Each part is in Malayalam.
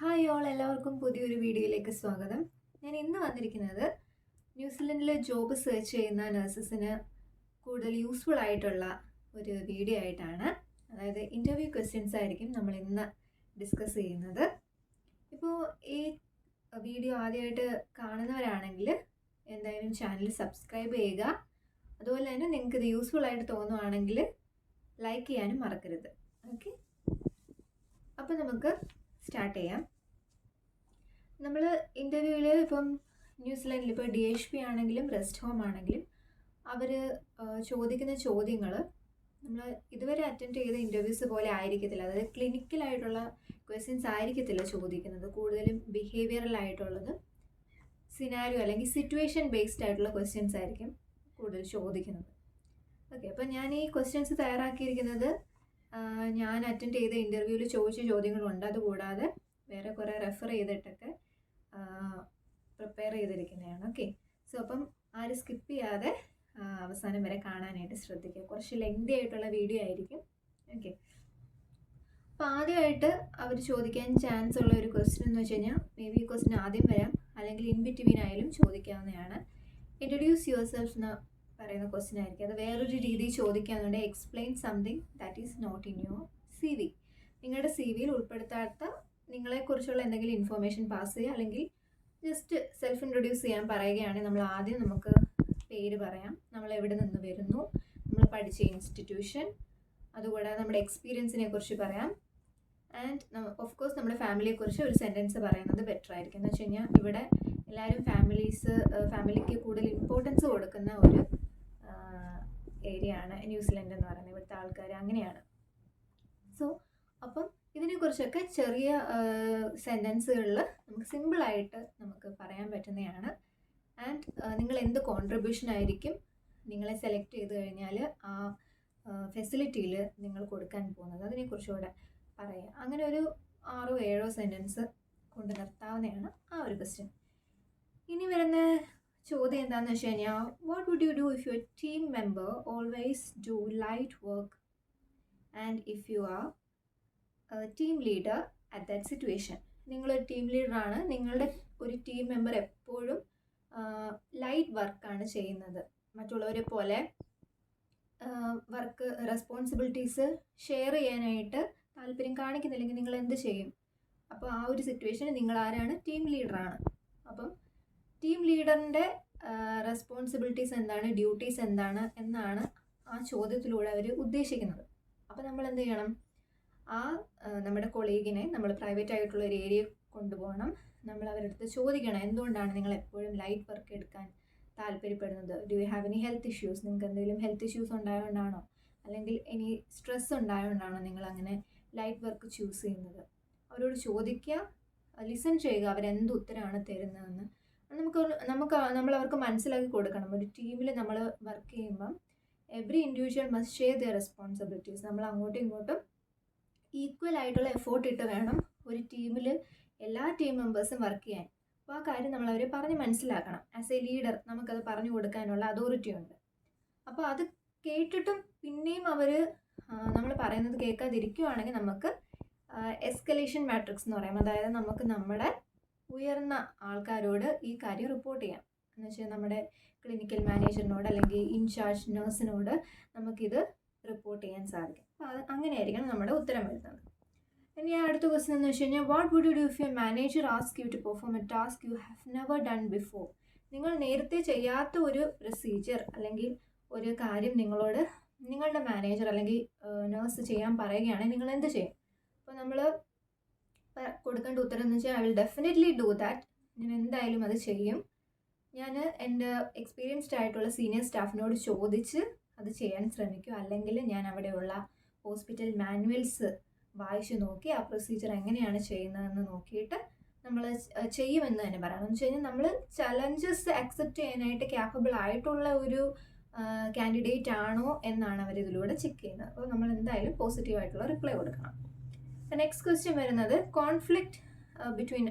ഹായ് ഓൾ, എല്ലാവർക്കും പുതിയൊരു വീഡിയോയിലേക്ക് സ്വാഗതം. ഞാൻ ഇന്ന് വന്നിരിക്കുന്നത് ന്യൂസിലൻഡിൽ ജോബ് സെർച്ച് ചെയ്യുന്ന നഴ്സസിന് കൂടുതൽ യൂസ്ഫുൾ ആയിട്ടുള്ള ഒരു വീഡിയോ ആയിട്ടാണ്. അതായത് ഇൻ്റർവ്യൂ ക്വസ്റ്റ്യൻസ് ആയിരിക്കും നമ്മൾ ഇന്ന് ഡിസ്കസ് ചെയ്യുന്നത്. ഇപ്പോൾ ഈ വീഡിയോ ആദ്യമായിട്ട് കാണുന്നവരാണെങ്കിൽ എന്തായാലും ചാനൽ സബ്സ്ക്രൈബ് ചെയ്യുക. അതുപോലെ തന്നെ നിങ്ങൾക്ക് ഇത് യൂസ്ഫുൾ ആയിട്ട് തോന്നുവാണെങ്കിൽ ലൈക്ക് ചെയ്യാനും മറക്കരുത്. ഓക്കെ, അപ്പോൾ നമുക്ക് സ്റ്റാർട്ട് ചെയ്യാം. നമ്മൾ ഇൻ്റർവ്യൂവിൽ ഇപ്പം ന്യൂസിലൻഡിൽ ഇപ്പോൾ DHP ആണെങ്കിലും റെസ്റ്റ് ഹോം ആണെങ്കിലും അവർ ചോദിക്കുന്ന ചോദ്യങ്ങൾ നമ്മൾ ഇതുവരെ അറ്റൻഡ് ചെയ്ത ഇൻ്റർവ്യൂസ് പോലെ ആയിരിക്കത്തില്ല. അതായത് ക്ലിനിക്കലായിട്ടുള്ള ക്വസ്റ്റ്യൻസ് ആയിരിക്കത്തില്ല ചോദിക്കുന്നത്. കൂടുതലും ബിഹേവിയറൽ ആയിട്ടുള്ളത്, സിനാരിയോ അല്ലെങ്കിൽ സിറ്റുവേഷൻ ബേസ്ഡ് ആയിട്ടുള്ള ക്വസ്റ്റ്യൻസ് ആയിരിക്കും കൂടുതൽ ചോദിക്കുന്നത്. ഓക്കെ, അപ്പോൾ ഞാൻ ഈ ക്വസ്റ്റ്യൻസ് തയ്യാറാക്കിയിരിക്കുന്നത് ഞാൻ അറ്റൻഡ് ചെയ്ത ഇൻ്റർവ്യൂവിൽ ചോദിച്ച ചോദ്യങ്ങളുണ്ട്. അതുകൂടാതെ വേറെ കുറേ റെഫർ ചെയ്തിട്ടൊക്കെ പ്രിപ്പയർ ചെയ്തിരിക്കുന്നതാണ്. ഓക്കെ, സോ അപ്പം ആരും സ്കിപ്പ് ചെയ്യാതെ അവസാനം വരെ കാണാനായിട്ട് ശ്രദ്ധിക്കുക. കുറച്ച് ലെങ്തി ആയിട്ടുള്ള വീഡിയോ ആയിരിക്കും. ഓക്കെ, അപ്പോൾ ആദ്യമായിട്ട് അവർ ചോദിക്കാൻ ചാൻസ് ഉള്ള ഒരു ക്വസ്റ്റ്യൻ എന്ന് വെച്ച് കഴിഞ്ഞാൽ മേ ബി ഈ ക്വസ്റ്റ്യൻ ആദ്യം വരാം, അല്ലെങ്കിൽ ഇൻ ബിറ്റ്വീൻ ആയാലും ചോദിക്കാവുന്നതാണ്. ഇൻട്രൊഡ്യൂസ് യുവർ സെൽഫ് എന്ന് പറയുന്ന ക്വസ്റ്റ്യൻ ആയിരിക്കും. അത് വേറൊരു രീതിയിൽ ചോദിക്കാന്നുണ്ടെങ്കിൽ explain something that is not in your CV. നിങ്ങളുടെ CV-യിൽ ഉൾപ്പെടുത്താത്ത നിങ്ങളെക്കുറിച്ചുള്ള എന്തെങ്കിലും ഇൻഫർമേഷൻ പാസ് ചെയ്യുക, അല്ലെങ്കിൽ ജസ്റ്റ് സെൽഫ് ഇൻട്രൊഡ്യൂസ് ചെയ്യാൻ പറയുകയാണെങ്കിൽ നമ്മൾ ആദ്യം നമുക്ക് പേര് പറയാം, നമ്മൾ എവിടെ നിന്ന് വരുന്നു, നമ്മൾ പഠിച്ച ഇൻസ്റ്റിറ്റ്യൂഷൻ, അതുകൂടാതെ നമ്മുടെ എക്സ്പീരിയൻസിനെ കുറിച്ച് പറയാം. ആൻഡ് ഓഫ് കോഴ്സ് നമ്മുടെ ഫാമിലിയെക്കുറിച്ച് ഒരു സെൻറ്റൻസ് പറയുന്നത് ബെറ്റർ ആയിരിക്കും. എന്ന് വെച്ച് കഴിഞ്ഞാൽ ഇവിടെ എല്ലാവരും ഫാമിലിക്ക് കൂടുതൽ ഇമ്പോർട്ടൻസ് കൊടുക്കുന്ന ഒരു ഏരിയ ആണ് ന്യൂസിലൻഡ് എന്ന് പറയുന്നത്. ഇവിടുത്തെ ആൾക്കാർ അങ്ങനെയാണ്. സോ അപ്പം ഇതിനെക്കുറിച്ചൊക്കെ ചെറിയ സെൻറ്റൻസുകളിൽ നമുക്ക് സിമ്പിളായിട്ട് നമുക്ക് പറയാൻ പറ്റുന്നതാണ്. ആൻഡ് നിങ്ങൾ എന്ത് കോൺട്രിബ്യൂഷൻ ആയിരിക്കും നിങ്ങളെ സെലക്ട് ചെയ്ത് കഴിഞ്ഞാൽ ആ ഫെസിലിറ്റിയിൽ നിങ്ങൾ കൊടുക്കാൻ പോകുന്നത്, അതിനെക്കുറിച്ചുകൂടെ പറയാം. അങ്ങനെ ഒരു 6-7 സെൻറ്റൻസ് കൊണ്ട് നിർത്താവുന്നതാണ് ആ ഒരു ക്വസ്റ്റ്യൻ. ഇനി വരുന്ന ചോദ്യം എന്താണെന്ന് വെച്ച് കഴിഞ്ഞാൽ, what would you do if your team member always do light work and if you are team leader at that situation. നിങ്ങളൊരു ടീം ലീഡറാണ്, നിങ്ങളുടെ ഒരു ടീം മെമ്പർ എപ്പോഴും ലൈറ്റ് വർക്കാണ് ചെയ്യുന്നത്, മറ്റുള്ളവരെ പോലെ വർക്ക് റെസ്പോൺസിബിലിറ്റീസ് ഷെയർ ചെയ്യാനായിട്ട് താല്പര്യം കാണിക്കുന്നില്ലെങ്കിൽ നിങ്ങൾ എന്ത് ചെയ്യും? അപ്പോൾ ആ ഒരു സിറ്റുവേഷനിൽ നിങ്ങൾ ആരാണ്? ടീം ലീഡറാണ്. അപ്പം ടീം ലീഡറിൻ്റെ റെസ്പോൺസിബിലിറ്റീസ് എന്താണ്, ഡ്യൂട്ടീസ് എന്താണ് എന്നാണ് ആ ചോദ്യത്തിലൂടെ അവർ ഉദ്ദേശിക്കുന്നത്. അപ്പോൾ നമ്മൾ എന്ത് ചെയ്യണം? നമ്മുടെ കൊളീഗിനെ നമ്മൾ പ്രൈവറ്റ് ആയിട്ടുള്ള ഒരു ഏരിയ കൊണ്ടുപോകണം. നമ്മൾ അവരുടെ അടുത്ത് ചോദിക്കണം, എന്തുകൊണ്ടാണ് നിങ്ങൾ എപ്പോഴും ലൈറ്റ് വർക്ക് എടുക്കാൻ താല്പര്യപ്പെടുന്നത്? Do you have any health issues? നിങ്ങൾക്ക് എന്തെങ്കിലും ഹെൽത്ത് ഇഷ്യൂസ് ഉണ്ടായതുകൊണ്ടാണോ, അല്ലെങ്കിൽ ഇനി സ്ട്രെസ് ഉണ്ടായതുകൊണ്ടാണോ നിങ്ങൾ അങ്ങനെ ലൈറ്റ് വർക്ക് ചൂസ് ചെയ്യുന്നത്? അവരോട് ചോദിക്കുക, ലിസൺ ചെയ്യുക, അവരെന്ത് ഉത്തരമാണ് തരുന്നതെന്ന്. നമ്മൾ അവർക്ക് മനസ്സിലാക്കി കൊടുക്കണം. ഒരു ടീമിൽ നമ്മൾ വർക്ക് ചെയ്യുമ്പം every individual must share their responsibilities. നമ്മൾ അങ്ങോട്ടും ഇങ്ങോട്ടും ഈക്വൽ ആയിട്ടുള്ള എഫോർട്ട് ഇട്ട് വേണം ഒരു ടീമിൽ എല്ലാ ടീം മെമ്പേഴ്സും വർക്ക് ചെയ്യാൻ. അപ്പോൾ ആ കാര്യം നമ്മൾ അവരെ പറഞ്ഞ് മനസ്സിലാക്കണം. ആസ് എ ലീഡർ നമുക്കത് പറഞ്ഞു കൊടുക്കാനുള്ള അതോറിറ്റി ഉണ്ട്. അപ്പോൾ അത് കേട്ടിട്ടും പിന്നെയും അവർ നമ്മൾ പറയുന്നത് കേൾക്കാതിരിക്കുകയാണെങ്കിൽ നമുക്ക് എസ്കലേഷൻ മാട്രിക്സ് എന്ന് പറയും. അതായത് നമുക്ക് നമ്മുടെ ഉയർന്ന ആൾക്കാരോട് ഈ കാര്യം റിപ്പോർട്ട് ചെയ്യാം. എന്ന് വെച്ചാൽ നമ്മുടെ ക്ലിനിക്കൽ മാനേജറിനോട് അല്ലെങ്കിൽ ഇൻചാർജ് നഴ്സിനോട് നമുക്കിത് റിപ്പോർട്ട് ചെയ്യാൻ സാധിക്കും. അപ്പോൾ അങ്ങനെയായിരിക്കണം നമ്മുടെ ഉത്തരം വരുന്നത്. ഇനി അടുത്ത ക്വസ്റ്റ്യൻ എന്ന് വെച്ച് കഴിഞ്ഞാൽ, what would you do if your manager ask you to perform a task you have never done before? നിങ്ങൾ നേരത്തെ ചെയ്യാത്ത ഒരു പ്രൊസീജിയർ അല്ലെങ്കിൽ ഒരു കാര്യം നിങ്ങളോട് നിങ്ങളുടെ മാനേജർ അല്ലെങ്കിൽ നഴ്സ് ചെയ്യാൻ പറയുകയാണെങ്കിൽ നിങ്ങൾ എന്ത് ചെയ്യും? അപ്പോൾ നമ്മൾ കൊടുക്കേണ്ട ഉത്തരം എന്ന് വെച്ചാൽ, I will definitely do that. ഞാൻ എന്തായാലും അത് ചെയ്യും. ഞാൻ എൻ്റെ എക്സ്പീരിയൻസ്ഡ് ആയിട്ടുള്ള സീനിയർ സ്റ്റാഫിനോട് ചോദിച്ച് അത് ചെയ്യാൻ ശ്രമിക്കും. അല്ലെങ്കിൽ ഞാൻ അവിടെയുള്ള ഹോസ്പിറ്റൽ മാനുവൽസ് വായിച്ച് നോക്കി ആ പ്രൊസീജിയർ എങ്ങനെയാണ് ചെയ്യുന്നതെന്ന് നോക്കിയിട്ട് നമ്മൾ ചെയ്യുമെന്ന് തന്നെ പറയാം. എന്ന് വെച്ച് കഴിഞ്ഞാൽ നമ്മൾ ചലഞ്ചസ് അക്സെപ്റ്റ് ചെയ്യാനായിട്ട് ക്യാപ്പബിൾ ആയിട്ടുള്ള ഒരു കാൻഡിഡേറ്റ് ആണോ എന്നാണ് അവർ ഇതിലൂടെ ചെക്ക് ചെയ്യുന്നത്. അപ്പോൾ നമ്മൾ എന്തായാലും പോസിറ്റീവായിട്ടുള്ള റിപ്ലൈ കൊടുക്കണം. നെക്സ്റ്റ് ക്വസ്റ്റ്യൻ വരുന്നത്, conflict between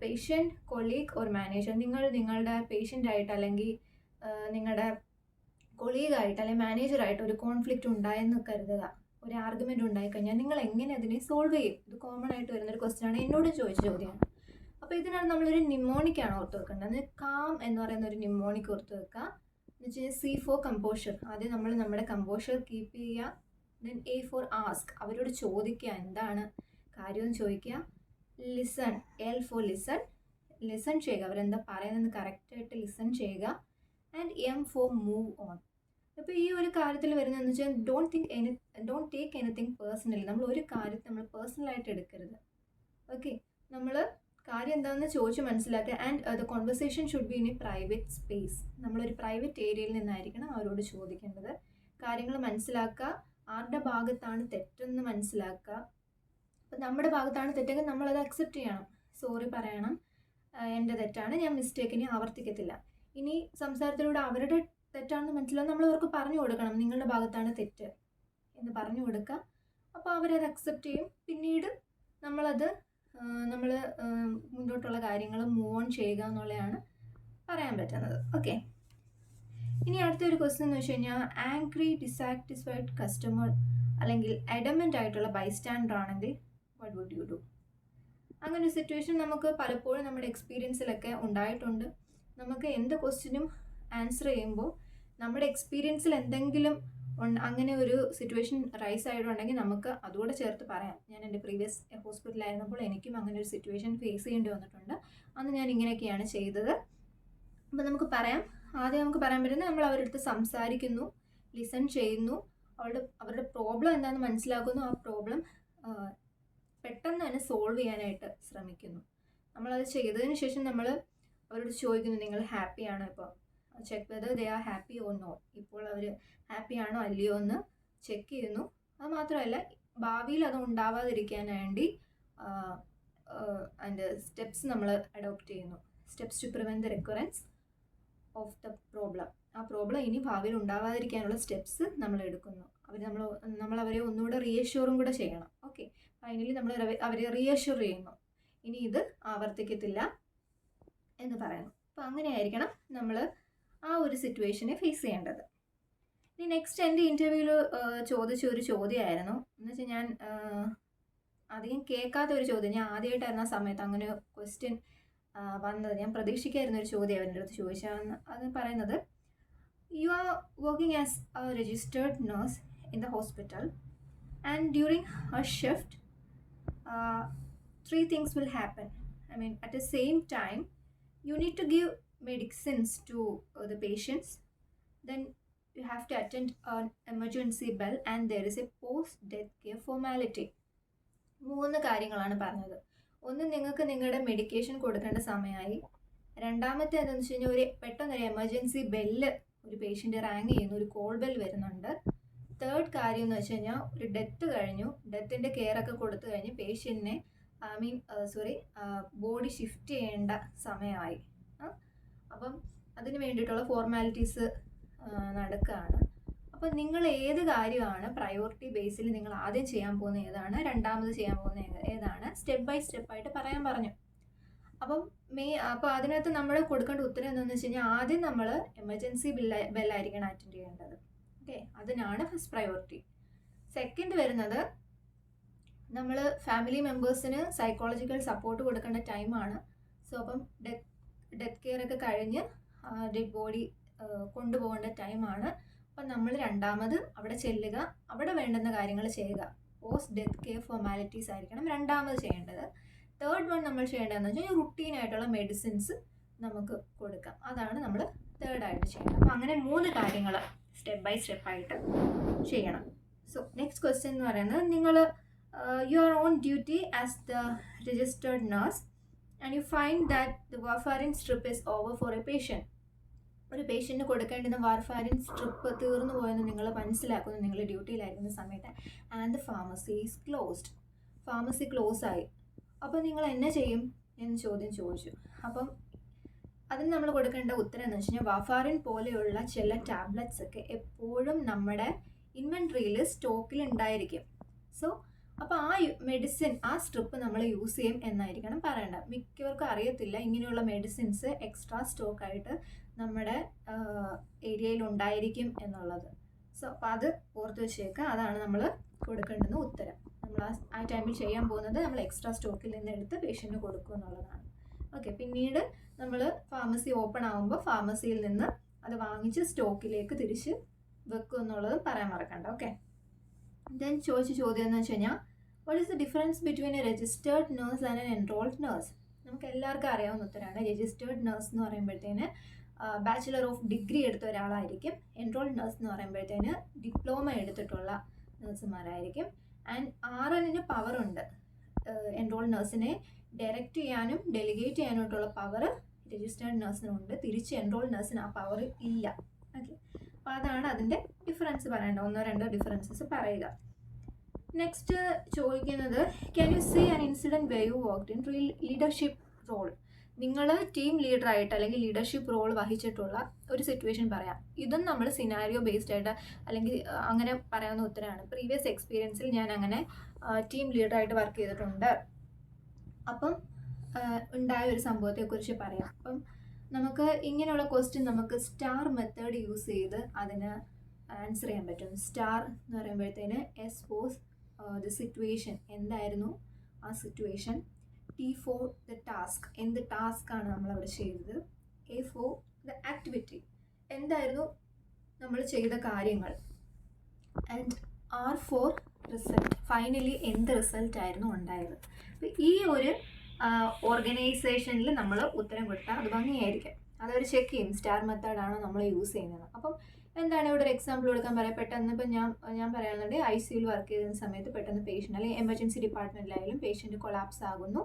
patient, colleague or manager. നിങ്ങളുടെ പേഷ്യൻ്റായിട്ട് അല്ലെങ്കിൽ നിങ്ങളുടെ കൊളീഗായിട്ട് അല്ലെങ്കിൽ മാനേജറായിട്ട് ഒരു കോൺഫ്ലിക്റ്റ് ഉണ്ടായെന്ന് കരുതുക. ഒരു ആർഗ്യുമെൻ്റ് ഉണ്ടായിക്കഴിഞ്ഞാൽ നിങ്ങൾ എങ്ങനെ അതിനെ സോൾവ് ചെയ്യും? ഇത് കോമൺ ആയിട്ട് വരുന്നൊരു ക്വസ്റ്റ്യൻ ആണ്, എന്നോട് ചോദിച്ച ചോദ്യമാണ്. അപ്പോൾ ഇതിനാണ് നമ്മളൊരു നിമോണിക്കാണ് ഓർത്ത് വെക്കേണ്ടത്. അത് കാം എന്ന് പറയുന്ന ഒരു നിമോണിക് ഓർത്ത് വെക്കുക. എന്ന് വെച്ച് കഴിഞ്ഞാൽ C for കമ്പോഷർ, ആദ്യം നമ്മൾ നമ്മുടെ കമ്പോഷർ കീപ്പ് ചെയ്യുക. ദെൻ A for ആസ്ക്, അവരോട് ചോദിക്കുക എന്താണ് കാര്യമെന്ന് ചോദിക്കുക. Listen, L for listen, listen ചെയ്യുക, അവരെന്താ പറയുന്നതെന്ന് കറക്റ്റായിട്ട് ലിസൺ ചെയ്യുക. And M for move on. അപ്പോൾ ഈ ഒരു കാര്യത്തിൽ വരുന്നതെന്ന് വെച്ചാൽ ഡോണ്ട് ടേക്ക് എനിത്തിങ് പേഴ്സണലി. നമ്മൾ ഒരു കാര്യത്തെ നമ്മൾ പേഴ്സണലായിട്ട് എടുക്കരുത്. ഓക്കെ, നമ്മൾ കാര്യം എന്താണെന്ന് ചോദിച്ച് മനസ്സിലാക്കുക. And the conversation should be in A private space. നമ്മളൊരു പ്രൈവറ്റ് ഏരിയയിൽ നിന്നായിരിക്കണം അവരോട് ചോദിക്കേണ്ടത്. കാര്യങ്ങൾ മനസ്സിലാക്കുക, ആരുടെ ഭാഗത്താണ് തെറ്റെന്ന് മനസ്സിലാക്കുക. അപ്പം നമ്മുടെ ഭാഗത്താണ് തെറ്റെങ്കിൽ നമ്മളത് അക്സെപ്റ്റ് ചെയ്യണം, സോറി പറയണം, എൻ്റെ തെറ്റാണ്, ഞാൻ മിസ്റ്റേക്കിനെ ആവർത്തിക്കത്തില്ല. ഇനി സംസാരത്തിലൂടെ അവരുടെ തെറ്റാണെന്ന് മനസ്സിലാവും, നമ്മൾ അവർക്ക് പറഞ്ഞു കൊടുക്കണം നിങ്ങളുടെ ഭാഗത്താണ് തെറ്റ് എന്ന് പറഞ്ഞു കൊടുക്കുക. അപ്പോൾ അവരത് അക്സെപ്റ്റ് ചെയ്യും. പിന്നീട് നമ്മൾ മുന്നോട്ടുള്ള കാര്യങ്ങൾ മൂവ് ഓൺ ചെയ്യുക എന്നുള്ളതാണ് പറയാൻ പറ്റുന്നത്. ഓക്കെ, ഇനി അടുത്തൊരു ക്വസ്റ്റ്യൻ എന്ന് വെച്ച് കഴിഞ്ഞാൽ ആംഗ്രി ഡിസാറ്റിസ്ഫൈഡ് കസ്റ്റമർ അല്ലെങ്കിൽ അഡമൻ്റ് ആയിട്ടുള്ള ബൈസ്റ്റാൻഡർ ആണെങ്കിൽ വാട്ട് വുഡ് യു ഡു? അങ്ങനെ ഒരു സിറ്റുവേഷൻ നമുക്ക് പലപ്പോഴും നമ്മുടെ എക്സ്പീരിയൻസിലൊക്കെ ഉണ്ടായിട്ടുണ്ട്. നമുക്ക് എന്ത് ക്വസ്റ്റ്യനും ആൻസർ ചെയ്യുമ്പോൾ നമ്മുടെ എക്സ്പീരിയൻസിൽ എന്തെങ്കിലും അങ്ങനെ ഒരു സിറ്റുവേഷൻ റൈസ് ആയിട്ടുണ്ടെങ്കിൽ നമുക്ക് അതുകൂടെ ചേർത്ത് പറയാം. ഞാൻ എൻ്റെ പ്രീവിയസ് ഹോസ്പിറ്റലായിരുന്നപ്പോൾ എനിക്കും അങ്ങനെ ഒരു സിറ്റുവേഷൻ ഫേസ് ചെയ്യേണ്ടി വന്നിട്ടുണ്ട്. അന്ന് ഞാൻ ഇങ്ങനെയൊക്കെയാണ് ചെയ്തത്. അപ്പോൾ നമുക്ക് പറയാം, ആദ്യം നമുക്ക് പറയാൻ പറ്റുന്നത് നമ്മൾ അവരുടെ അടുത്ത് സംസാരിക്കുന്നു, ലിസൺ ചെയ്യുന്നു, അവരുടെ പ്രോബ്ലം എന്താണെന്ന് മനസ്സിലാക്കുന്നു, ആ പ്രോബ്ലം പെട്ടെന്ന് തന്നെ സോൾവ് ചെയ്യാനായിട്ട് ശ്രമിക്കുന്നു. നമ്മളത് ചെയ്തതിന് ശേഷം നമ്മൾ അവരോട് ചോദിക്കുന്നു നിങ്ങൾ ഹാപ്പിയാണോ, ഇപ്പോൾ check whether they are happy or not. ഇപ്പോൾ അവർ ഹാപ്പി ആണോ അല്ലയോ എന്ന് ചെക്ക് ചെയ്യുന്നു. അത് മാത്രമല്ല ഭാവിയിൽ അത് ഉണ്ടാവാതിരിക്കാൻ വേണ്ടി അതിൻ്റെ സ്റ്റെപ്സ് നമ്മൾ അഡോപ്റ്റ് ചെയ്യുന്നു. Steps to prevent the recurrence of the problem. ആ പ്രോബ്ലം ഇനി ഭാവിയിൽ ഉണ്ടാവാതിരിക്കാനുള്ള സ്റ്റെപ്സ് നമ്മൾ എടുക്കുന്നു. നമ്മൾ അവരെ ഒന്നുകൂടെ റീഅഷ്യൂറും കൂടെ ചെയ്യണം. ഓക്കെ, ഫൈനലി നമ്മൾ അവരെ റീഅഷ്യൂർ ചെയ്യുന്നു, ഇനി ഇത് ആവർത്തിക്കത്തില്ല എന്ന് പറയുന്നു. അപ്പോൾ അങ്ങനെയായിരിക്കണം നമ്മൾ ആ ഒരു സിറ്റുവേഷനെ ഫേസ് ചെയ്യേണ്ടത്. ഇനി നെക്സ്റ്റ് എൻ്റെ ഇൻ്റർവ്യൂവിൽ ചോദിച്ച ഒരു ചോദ്യമായിരുന്നു. എന്ന് വെച്ചാൽ ഞാൻ അധികം കേൾക്കാത്ത ഒരു ചോദ്യം, ഞാൻ ആദ്യമായിട്ടായിരുന്നു ആ സമയത്ത് അങ്ങനെ ക്വസ്റ്റ്യൻ വന്നത്. ഞാൻ പ്രതീക്ഷിക്കായിരുന്ന ഒരു ചോദ്യം അവരുടെ അടുത്ത് ചോദിച്ചാൽ അത് പറയുന്നത്, you are working as A registered nurse in the hospital and during Har shift 3 things will happen. I mean, at the same time, you need to give medicines to the patients. Then you have to attend an emergency bell and there is a post-death care formality. 3 കാര്യങ്ങളാണ് പറഞ്ഞത്. ഒന്ന്, നിങ്ങൾക്ക് നിങ്ങളുടെ മെഡിക്കേഷൻ കൊടുക്കേണ്ട സമയമായി. രണ്ടാമത്തെ എന്താണെന്ന് വെച്ച് കഴിഞ്ഞാൽ പെട്ടെന്നൊരു എമർജൻസി ബെല്ല് ഒരു പേഷ്യൻ്റ് റാങ് ചെയ്യുന്നു, ഒരു കോൾ ബെൽ വരുന്നുണ്ട്. തേർഡ് കാര്യം എന്ന് വെച്ച് കഴിഞ്ഞാൽ ഒരു ഡെത്ത് കഴിഞ്ഞു, ഡെത്തിൻ്റെ കെയർ ഒക്കെ കൊടുത്തു കഴിഞ്ഞ് പേഷ്യൻറ്റിനെ ബോഡി ഷിഫ്റ്റ് ചെയ്യേണ്ട സമയമായി. അപ്പം അതിന് വേണ്ടിയിട്ടുള്ള ഫോർമാലിറ്റീസ് നടക്കുകയാണ്. അപ്പം നിങ്ങൾ ഏത് കാര്യമാണ് പ്രയോറിറ്റി ബേസിൽ നിങ്ങൾ ആദ്യം ചെയ്യാൻ പോകുന്ന ഏതാണ്, രണ്ടാമത് ചെയ്യാൻ പോകുന്ന ഏതാണ്, സ്റ്റെപ്പ് ബൈ സ്റ്റെപ്പായിട്ട് പറയാൻ പറഞ്ഞു. അപ്പോൾ അതിനകത്ത് നമ്മൾ കൊടുക്കേണ്ട ഉത്തരം എന്താണെന്ന് വെച്ച് കഴിഞ്ഞാൽ ആദ്യം നമ്മൾ എമർജൻസി ബെല്ലായിരിക്കണം അറ്റൻഡ് ചെയ്യേണ്ടത്. ഓക്കെ, അതിനാണ് ഫസ്റ്റ് പ്രയോറിറ്റി. സെക്കൻഡ് വരുന്നത് നമ്മൾ ഫാമിലി മെമ്പേഴ്സിന് സൈക്കോളജിക്കൽ സപ്പോർട്ട് കൊടുക്കേണ്ട ടൈമാണ്. സോ അപ്പം ഡെത്ത് കെയർ ഒക്കെ കഴിഞ്ഞ് ഡെഡ് ബോഡി കൊണ്ടുപോകേണ്ട ടൈമാണ്. അപ്പം നമ്മൾ രണ്ടാമത് അവിടെ ചെല്ലുക, അവിടെ വേണ്ടുന്ന കാര്യങ്ങൾ ചെയ്യുക. പോസ്റ്റ് ഡെത്ത് കെയർ ഫോർമാലിറ്റീസ് ആയിരിക്കണം രണ്ടാമത് ചെയ്യേണ്ടത്. തേർഡ് വൺ നമ്മൾ ചെയ്യേണ്ടതെന്ന് വെച്ചാൽ റുട്ടീനായിട്ടുള്ള മെഡിസിൻസ് നമുക്ക് കൊടുക്കാം. അതാണ് നമ്മൾ തേർഡായിട്ട് ചെയ്യേണ്ടത്. അപ്പം അങ്ങനെ 3 കാര്യങ്ങൾ സ്റ്റെപ്പ് ബൈ സ്റ്റെപ്പായിട്ട് ചെയ്യണം. സോ നെക്സ്റ്റ് ക്വസ്റ്റ്യൻ എന്ന് പറയുന്നത്, നിങ്ങൾ you are on duty as the registered nurse and you find that the warfarin strip is over for a patient. ഒരു പേഷ്യൻറ്റിന് കൊടുക്കേണ്ടുന്ന വാർഫാരിൻ സ്ട്രിപ്പ് തീർന്നു പോയെന്ന് നിങ്ങൾ മനസ്സിലാക്കുന്നു, നിങ്ങൾ ഡ്യൂട്ടിയിലായിരിക്കുന്ന സമയത്ത്. And the pharmacy is closed, pharmacy close ആയി. അപ്പോൾ നിങ്ങൾ എന്നെ ചെയ്യും എന്ന് ചോദിച്ചു. അപ്പം അതിന് നമ്മൾ കൊടുക്കേണ്ട ഉത്തരം എന്ന് വെച്ച് കഴിഞ്ഞാൽ വാർഫാരിൻ പോലെയുള്ള ചില ടാബ്ലറ്റ്സ് ഒക്കെ എപ്പോഴും നമ്മുടെ ഇൻവെൻട്രിയിൽ സ്റ്റോക്കിൽ ഉണ്ടായിരിക്കും. സോ അപ്പോൾ ആ മെഡിസിൻ, ആ സ്ട്രിപ്പ് നമ്മൾ യൂസ് ചെയ്യും എന്നായിരിക്കണം പറയേണ്ടത്. മിക്കവർക്കും അറിയത്തില്ല ഇങ്ങനെയുള്ള മെഡിസിൻസ് എക്സ്ട്രാ സ്റ്റോക്കായിട്ട് നമ്മുടെ ഏരിയയിൽ ഉണ്ടായിരിക്കും എന്നുള്ളത്. സോ അപ്പോൾ അത് ഓർത്ത് വെച്ചേക്കുക. അതാണ് നമ്മൾ കൊടുക്കേണ്ടുന്ന ഉത്തരം. നമ്മൾ ആ ടൈമിൽ ചെയ്യാൻ പോകുന്നത് നമ്മൾ എക്സ്ട്രാ സ്റ്റോക്കിൽ നിന്ന് എടുത്ത് പേഷ്യൻറ്റിന് കൊടുക്കുക എന്നുള്ളതാണ്. ഓക്കെ, പിന്നീട് നമ്മൾ ഫാർമസി ഓപ്പൺ ആകുമ്പോൾ ഫാർമസിയിൽ നിന്ന് അത് വാങ്ങിച്ച് സ്റ്റോക്കിലേക്ക് തിരിച്ച് വെക്കും എന്നുള്ളത് പറയാൻ മറക്കണ്ട. ഓക്കെ, ദെൻ ചോദിച്ച ചോദ്യം എന്ന് വെച്ച് കഴിഞ്ഞാൽ, what is the difference between A registered nurse and N enrolled nurse? നമുക്ക് എല്ലാവർക്കും അറിയാവുന്ന ഉത്തരമാണ്. രജിസ്റ്റേർഡ് നേഴ്സ് എന്ന് പറയുമ്പോഴത്തേന് ബാച്ചിലർ ഓഫ് ഡിഗ്രി എടുത്ത ഒരാളായിരിക്കും. എൻറോൾഡ് നേഴ്സ് എന്ന് പറയുമ്പോഴത്തേന് ഡിപ്ലോമ എടുത്തിട്ടുള്ള നേഴ്സുമാരായിരിക്കും. ആൻഡ് RNന് പവറുണ്ട്. എൻറോൾഡ് നേഴ്സിനെ ഡയറക്റ്റ് ചെയ്യാനും ഡെലിഗേറ്റ് ചെയ്യാനായിട്ടുള്ള പവർ രജിസ്റ്റേർഡ് നേഴ്സിനുണ്ട്. തിരിച്ച് എൻറോൾഡ് നേഴ്സിന് ആ പവർ ഇല്ല. ഓക്കെ, അപ്പോൾ അതാണ് അതിൻ്റെ ഡിഫറൻസ് പറയേണ്ടത്. 1-2 ഡിഫറൻസസ് പറയുക. നെക്സ്റ്റ് ചോദിക്കുന്നത്, can you say an incident way you worked in leadership role? നിങ്ങൾ ടീം ലീഡറായിട്ട് അല്ലെങ്കിൽ ലീഡർഷിപ്പ് റോൾ വഹിച്ചിട്ടുള്ള ഒരു സിറ്റുവേഷൻ പറയാം. ഇതും നമ്മൾ സിനാരിയോ ബേസ്ഡ് ആയിട്ട് അല്ലെങ്കിൽ അങ്ങനെ പറയാവുന്ന ഉത്തരമാണ്. പ്രീവിയസ് എക്സ്പീരിയൻസിൽ ഞാൻ അങ്ങനെ ടീം ലീഡറായിട്ട് വർക്ക് ചെയ്തിട്ടുണ്ട്. അപ്പം ഉണ്ടായ ഒരു സംഭവത്തെക്കുറിച്ച് പറയാം. അപ്പം നമുക്ക് ഇങ്ങനെയുള്ള ക്വസ്റ്റ്യൻ നമുക്ക് സ്റ്റാർ മെത്തേഡ് യൂസ് ചെയ്ത് അതിന് ആൻസർ ചെയ്യാൻ പറ്റും. സ്റ്റാർ എന്ന് പറയുമ്പോഴത്തേന് എസ് ഫോർ ദ സിറ്റുവേഷൻ, എന്തായിരുന്നു ആ situation. T for the task, എന്ത് ടാസ്ക് ആണ് നമ്മളവിടെ ചെയ്തത്. A ഫോർ ദ ആക്ടിവിറ്റി, എന്തായിരുന്നു നമ്മൾ ചെയ്ത കാര്യങ്ങൾ. And R for result, finally എന്ത് റിസൾട്ട് ആയിരുന്നു ഉണ്ടായത്. അപ്പോൾ ഈ ഒരു ഓർഗനൈസേഷനിൽ നമ്മൾ ഉത്തരം കൊടുത്താൽ അത് ഭംഗിയായിരിക്കും. അതവർ ചെക്ക് ചെയ്യും സ്റ്റാർ മെത്തേഡാണോ നമ്മൾ യൂസ് ചെയ്യുന്നത്. അപ്പം എന്താണ് ഇവിടെ ഒരു എക്സാമ്പിൾ കൊടുക്കാൻ പറയാം. പെട്ടെന്ന് ഇപ്പം ഞാൻ പറയാനുണ്ട്, ICUയിൽ വർക്ക് ചെയ്യുന്ന സമയത്ത് പെട്ടെന്ന് പേഷ്യൻ്റ് അല്ലെങ്കിൽ എമർജൻസി ഡിപ്പാർട്ട്മെൻറ്റിലായാലും പേഷ്യൻ്റ് കൊളാപ്സ് ആകുന്നു.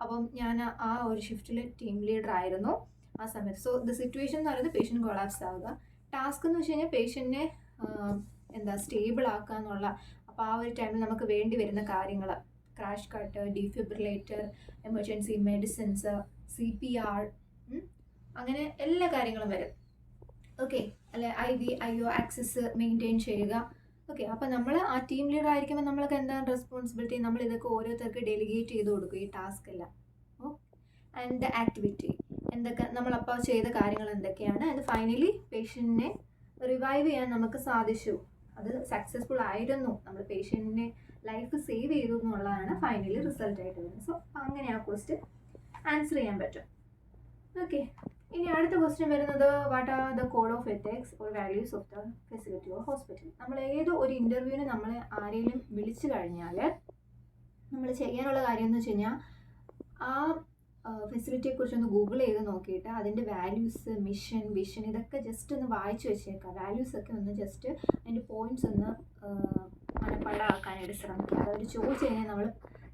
അപ്പം ഞാൻ ആ ഒരു ഷിഫ്റ്റിൽ ടീം ലീഡർ ആയിരുന്നു ആ സമയത്ത്. സോ ദ സിറ്റുവേഷൻ എന്ന് പറയുന്നത് പേഷ്യൻ്റ് കൊളാപ്സ് ആവുക. ടാസ്ക് എന്ന് വെച്ച് കഴിഞ്ഞാൽ പേഷ്യൻറ്റിനെ സ്റ്റേബിൾ ആക്കുക എന്നുള്ള. അപ്പോൾ ആ ഒരു ടൈമിൽ നമുക്ക് വേണ്ടി വരുന്ന കാര്യങ്ങൾ, crash cut, defibrillator, emergency medicines, CPR, അങ്ങനെ എല്ലാ കാര്യങ്ങളും വരും. ഓക്കെ, അല്ലെ IO ആക്സസ് മെയിൻറ്റെയിൻ ചെയ്യുക. ഓക്കെ, അപ്പോൾ നമ്മൾ ആ ടീം ലീഡർ ആയിരിക്കുമ്പോൾ നമ്മൾക്ക് എന്താണ് റെസ്പോൺസിബിലിറ്റി, നമ്മൾ ഇതൊക്കെ ഓരോരുത്തർക്ക് ഡെലിഗേറ്റ് ചെയ്ത് കൊടുക്കും ഈ ടാസ്ക് എല്ലാം. ആൻഡ് ദ ആക്ടിവിറ്റി, എന്തൊക്കെ നമ്മളപ്പോൾ ചെയ്ത കാര്യങ്ങൾ എന്തൊക്കെയാണ്. ആൻഡ് ഫൈനലി പേഷ്യൻറ്റിനെ റിവൈവ് ചെയ്യാൻ നമുക്ക് സാധിച്ചു, അത് സക്സസ്ഫുൾ ആയിരുന്നു, നമ്മൾ പേഷ്യൻറ്റിനെ ലൈഫ് സേവ് ചെയ്തു എന്നുള്ളതാണ് ഫൈനലി റിസൾട്ട് ആയിട്ട് വരുന്നത്. സോ അങ്ങനെ ആ ക്വസ്റ്റ്യൻ ആൻസർ ചെയ്യാൻ പറ്റും. ഓക്കെ, ഇനി അടുത്ത ക്വസ്റ്റ്യൻ വരുന്നത്, what are the code of ethics or values of the facility or hospital? നമ്മൾ ഏതോ ഒരു ഇൻ്റർവ്യൂവിന് നമ്മൾ ആരെങ്കിലും വിളിച്ചു കഴിഞ്ഞാൽ നമ്മൾ ചെയ്യാനുള്ള കാര്യം എന്ന് വെച്ച് കഴിഞ്ഞാൽ ആ ഫെസിലിറ്റിയെക്കുറിച്ചൊന്ന് ഗൂഗിൾ ചെയ്ത് നോക്കിയിട്ട് അതിൻ്റെ വാല്യൂസ്, മിഷൻ, വിഷൻ ഇതൊക്കെ ജസ്റ്റ് ഒന്ന് വായിച്ചു വെച്ചേക്കാം. വാല്യൂസൊക്കെ ഒന്ന് ജസ്റ്റ് അതിൻ്റെ പോയിൻറ്റ്സ് ഒന്ന് മനപ്പാടാക്കാനായിട്ട് ശ്രമിക്കുക. അതൊരു ചോദിച്ചു കഴിഞ്ഞാൽ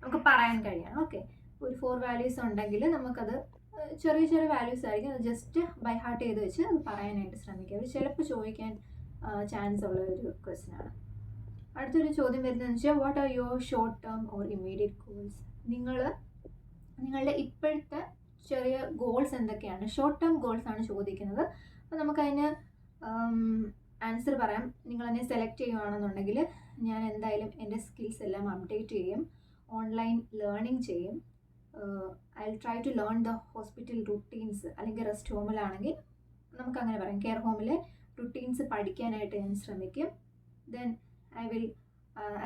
നമുക്ക് പറയാൻ കഴിയണം. ഓക്കെ, ഒരു 4 വാല്യൂസ് ഉണ്ടെങ്കിൽ നമുക്കത് ചെറിയ ചെറിയ വാല്യൂസ് ആയിരിക്കും, അത് ജസ്റ്റ് ബൈ ഹാർട്ട് ചെയ്ത് വെച്ച് അത് പറയാനായിട്ട് ശ്രമിക്കുക. അവർ ചിലപ്പോൾ ചോദിക്കാൻ ചാൻസ് ഉള്ള ഒരു ക്വസ്റ്റ്യൻ ആണ്. അടുത്തൊരു ചോദ്യം വരുന്നതെന്ന് വെച്ചാൽ, what are your short term or immediate goals? നിങ്ങളുടെ ഇപ്പോഴത്തെ ചെറിയ ഗോൾസ് എന്തൊക്കെയാണ്? ഷോർട്ട് ടേം ഗോൾസ് ആണ് ചോദിക്കുന്നത്. അപ്പോൾ നമുക്കതിന് ആൻസർ പറയാം. നിങ്ങളെന്നെ സെലക്ട് ചെയ്യുകയാണെന്നുണ്ടെങ്കിൽ ഞാൻ എന്തായാലും എൻ്റെ സ്കിൽസ് എല്ലാം അപ്ഡേറ്റ് ചെയ്യും, ഓൺലൈൻ ലേണിംഗ് ചെയ്യും. I will try to learn the hospital routines, അല്ലെങ്കിൽ റെസ്റ്റ് ഹോമിലാണെങ്കിൽ നമുക്കങ്ങനെ പറയാം, കെയർ ഹോമിലെ റുട്ടീൻസ് പഠിക്കാനായിട്ട് ഞാൻ ശ്രമിക്കും. Then I will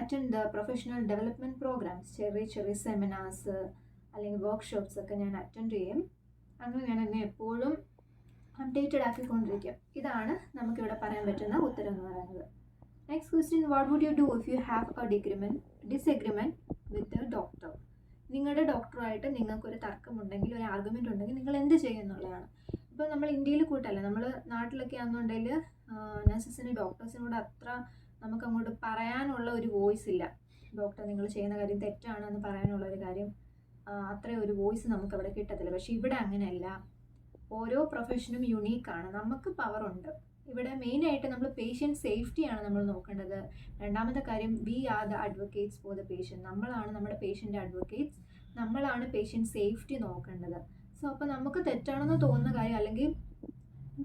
attend the professional development programmes, ചെറിയ സെമിനാർസ് അല്ലെങ്കിൽ വർക്ക്ഷോപ്സ് ഒക്കെ ഞാൻ അറ്റൻഡ് ചെയ്യും. അങ്ങനെ ഞാൻ എന്നെ എപ്പോഴും അപ്ഡേറ്റഡ് ആക്കിക്കൊണ്ടിരിക്കും. ഇതാണ് നമുക്കിവിടെ പറയാൻ പറ്റുന്ന ഉത്തരം എന്ന് പറയുന്നത്. Next question, what would you do if you have a disagreement with a doctor? നിങ്ങളുടെ ഡോക്ടറുമായിട്ട് നിങ്ങൾക്കൊരു തർക്കമുണ്ടെങ്കിൽ, ഒരു ആർഗ്യുമെൻ്റ് ഉണ്ടെങ്കിൽ നിങ്ങൾ എന്ത് ചെയ്യും എന്നുള്ളതാണ്. ഇപ്പോൾ നമ്മൾ ഇന്ത്യയിൽ കൂട്ടല്ല, നമ്മൾ നാട്ടിലൊക്കെ ആണെന്നുണ്ടെങ്കിൽ നഴ്സസിന് ഡോക്ടേഴ്സിനോട് അത്ര നമുക്കങ്ങോട്ട് പറയാനുള്ള ഒരു വോയിസ് ഇല്ല. ഡോക്ടർ നിങ്ങൾ ചെയ്യുന്ന കാര്യം തെറ്റാണെന്ന് പറയാനുള്ള ഒരു കാര്യം, അത്രയും ഒരു വോയിസ് നമുക്കവിടെ കിട്ടത്തില്ല. പക്ഷേ ഇവിടെ അങ്ങനെയല്ല, ഓരോ പ്രൊഫഷനും യുണീക്കാണ്, നമുക്ക് പവറുണ്ട്. ഇവിടെ മെയിനായിട്ട് നമ്മൾ പേഷ്യൻറ്റ് സേഫ്റ്റിയാണ് നമ്മൾ നോക്കേണ്ടത്. രണ്ടാമത്തെ കാര്യം, we are the advocates for the patient, നമ്മളാണ് നമ്മുടെ പേഷ്യൻ്റ് അഡ്വക്കേറ്റ്സ്, നമ്മളാണ് പേഷ്യൻറ്റ് സേഫ്റ്റി നോക്കേണ്ടത്. സോ അപ്പോൾ നമുക്ക് തെറ്റാണെന്ന് തോന്നുന്ന കാര്യം, അല്ലെങ്കിൽ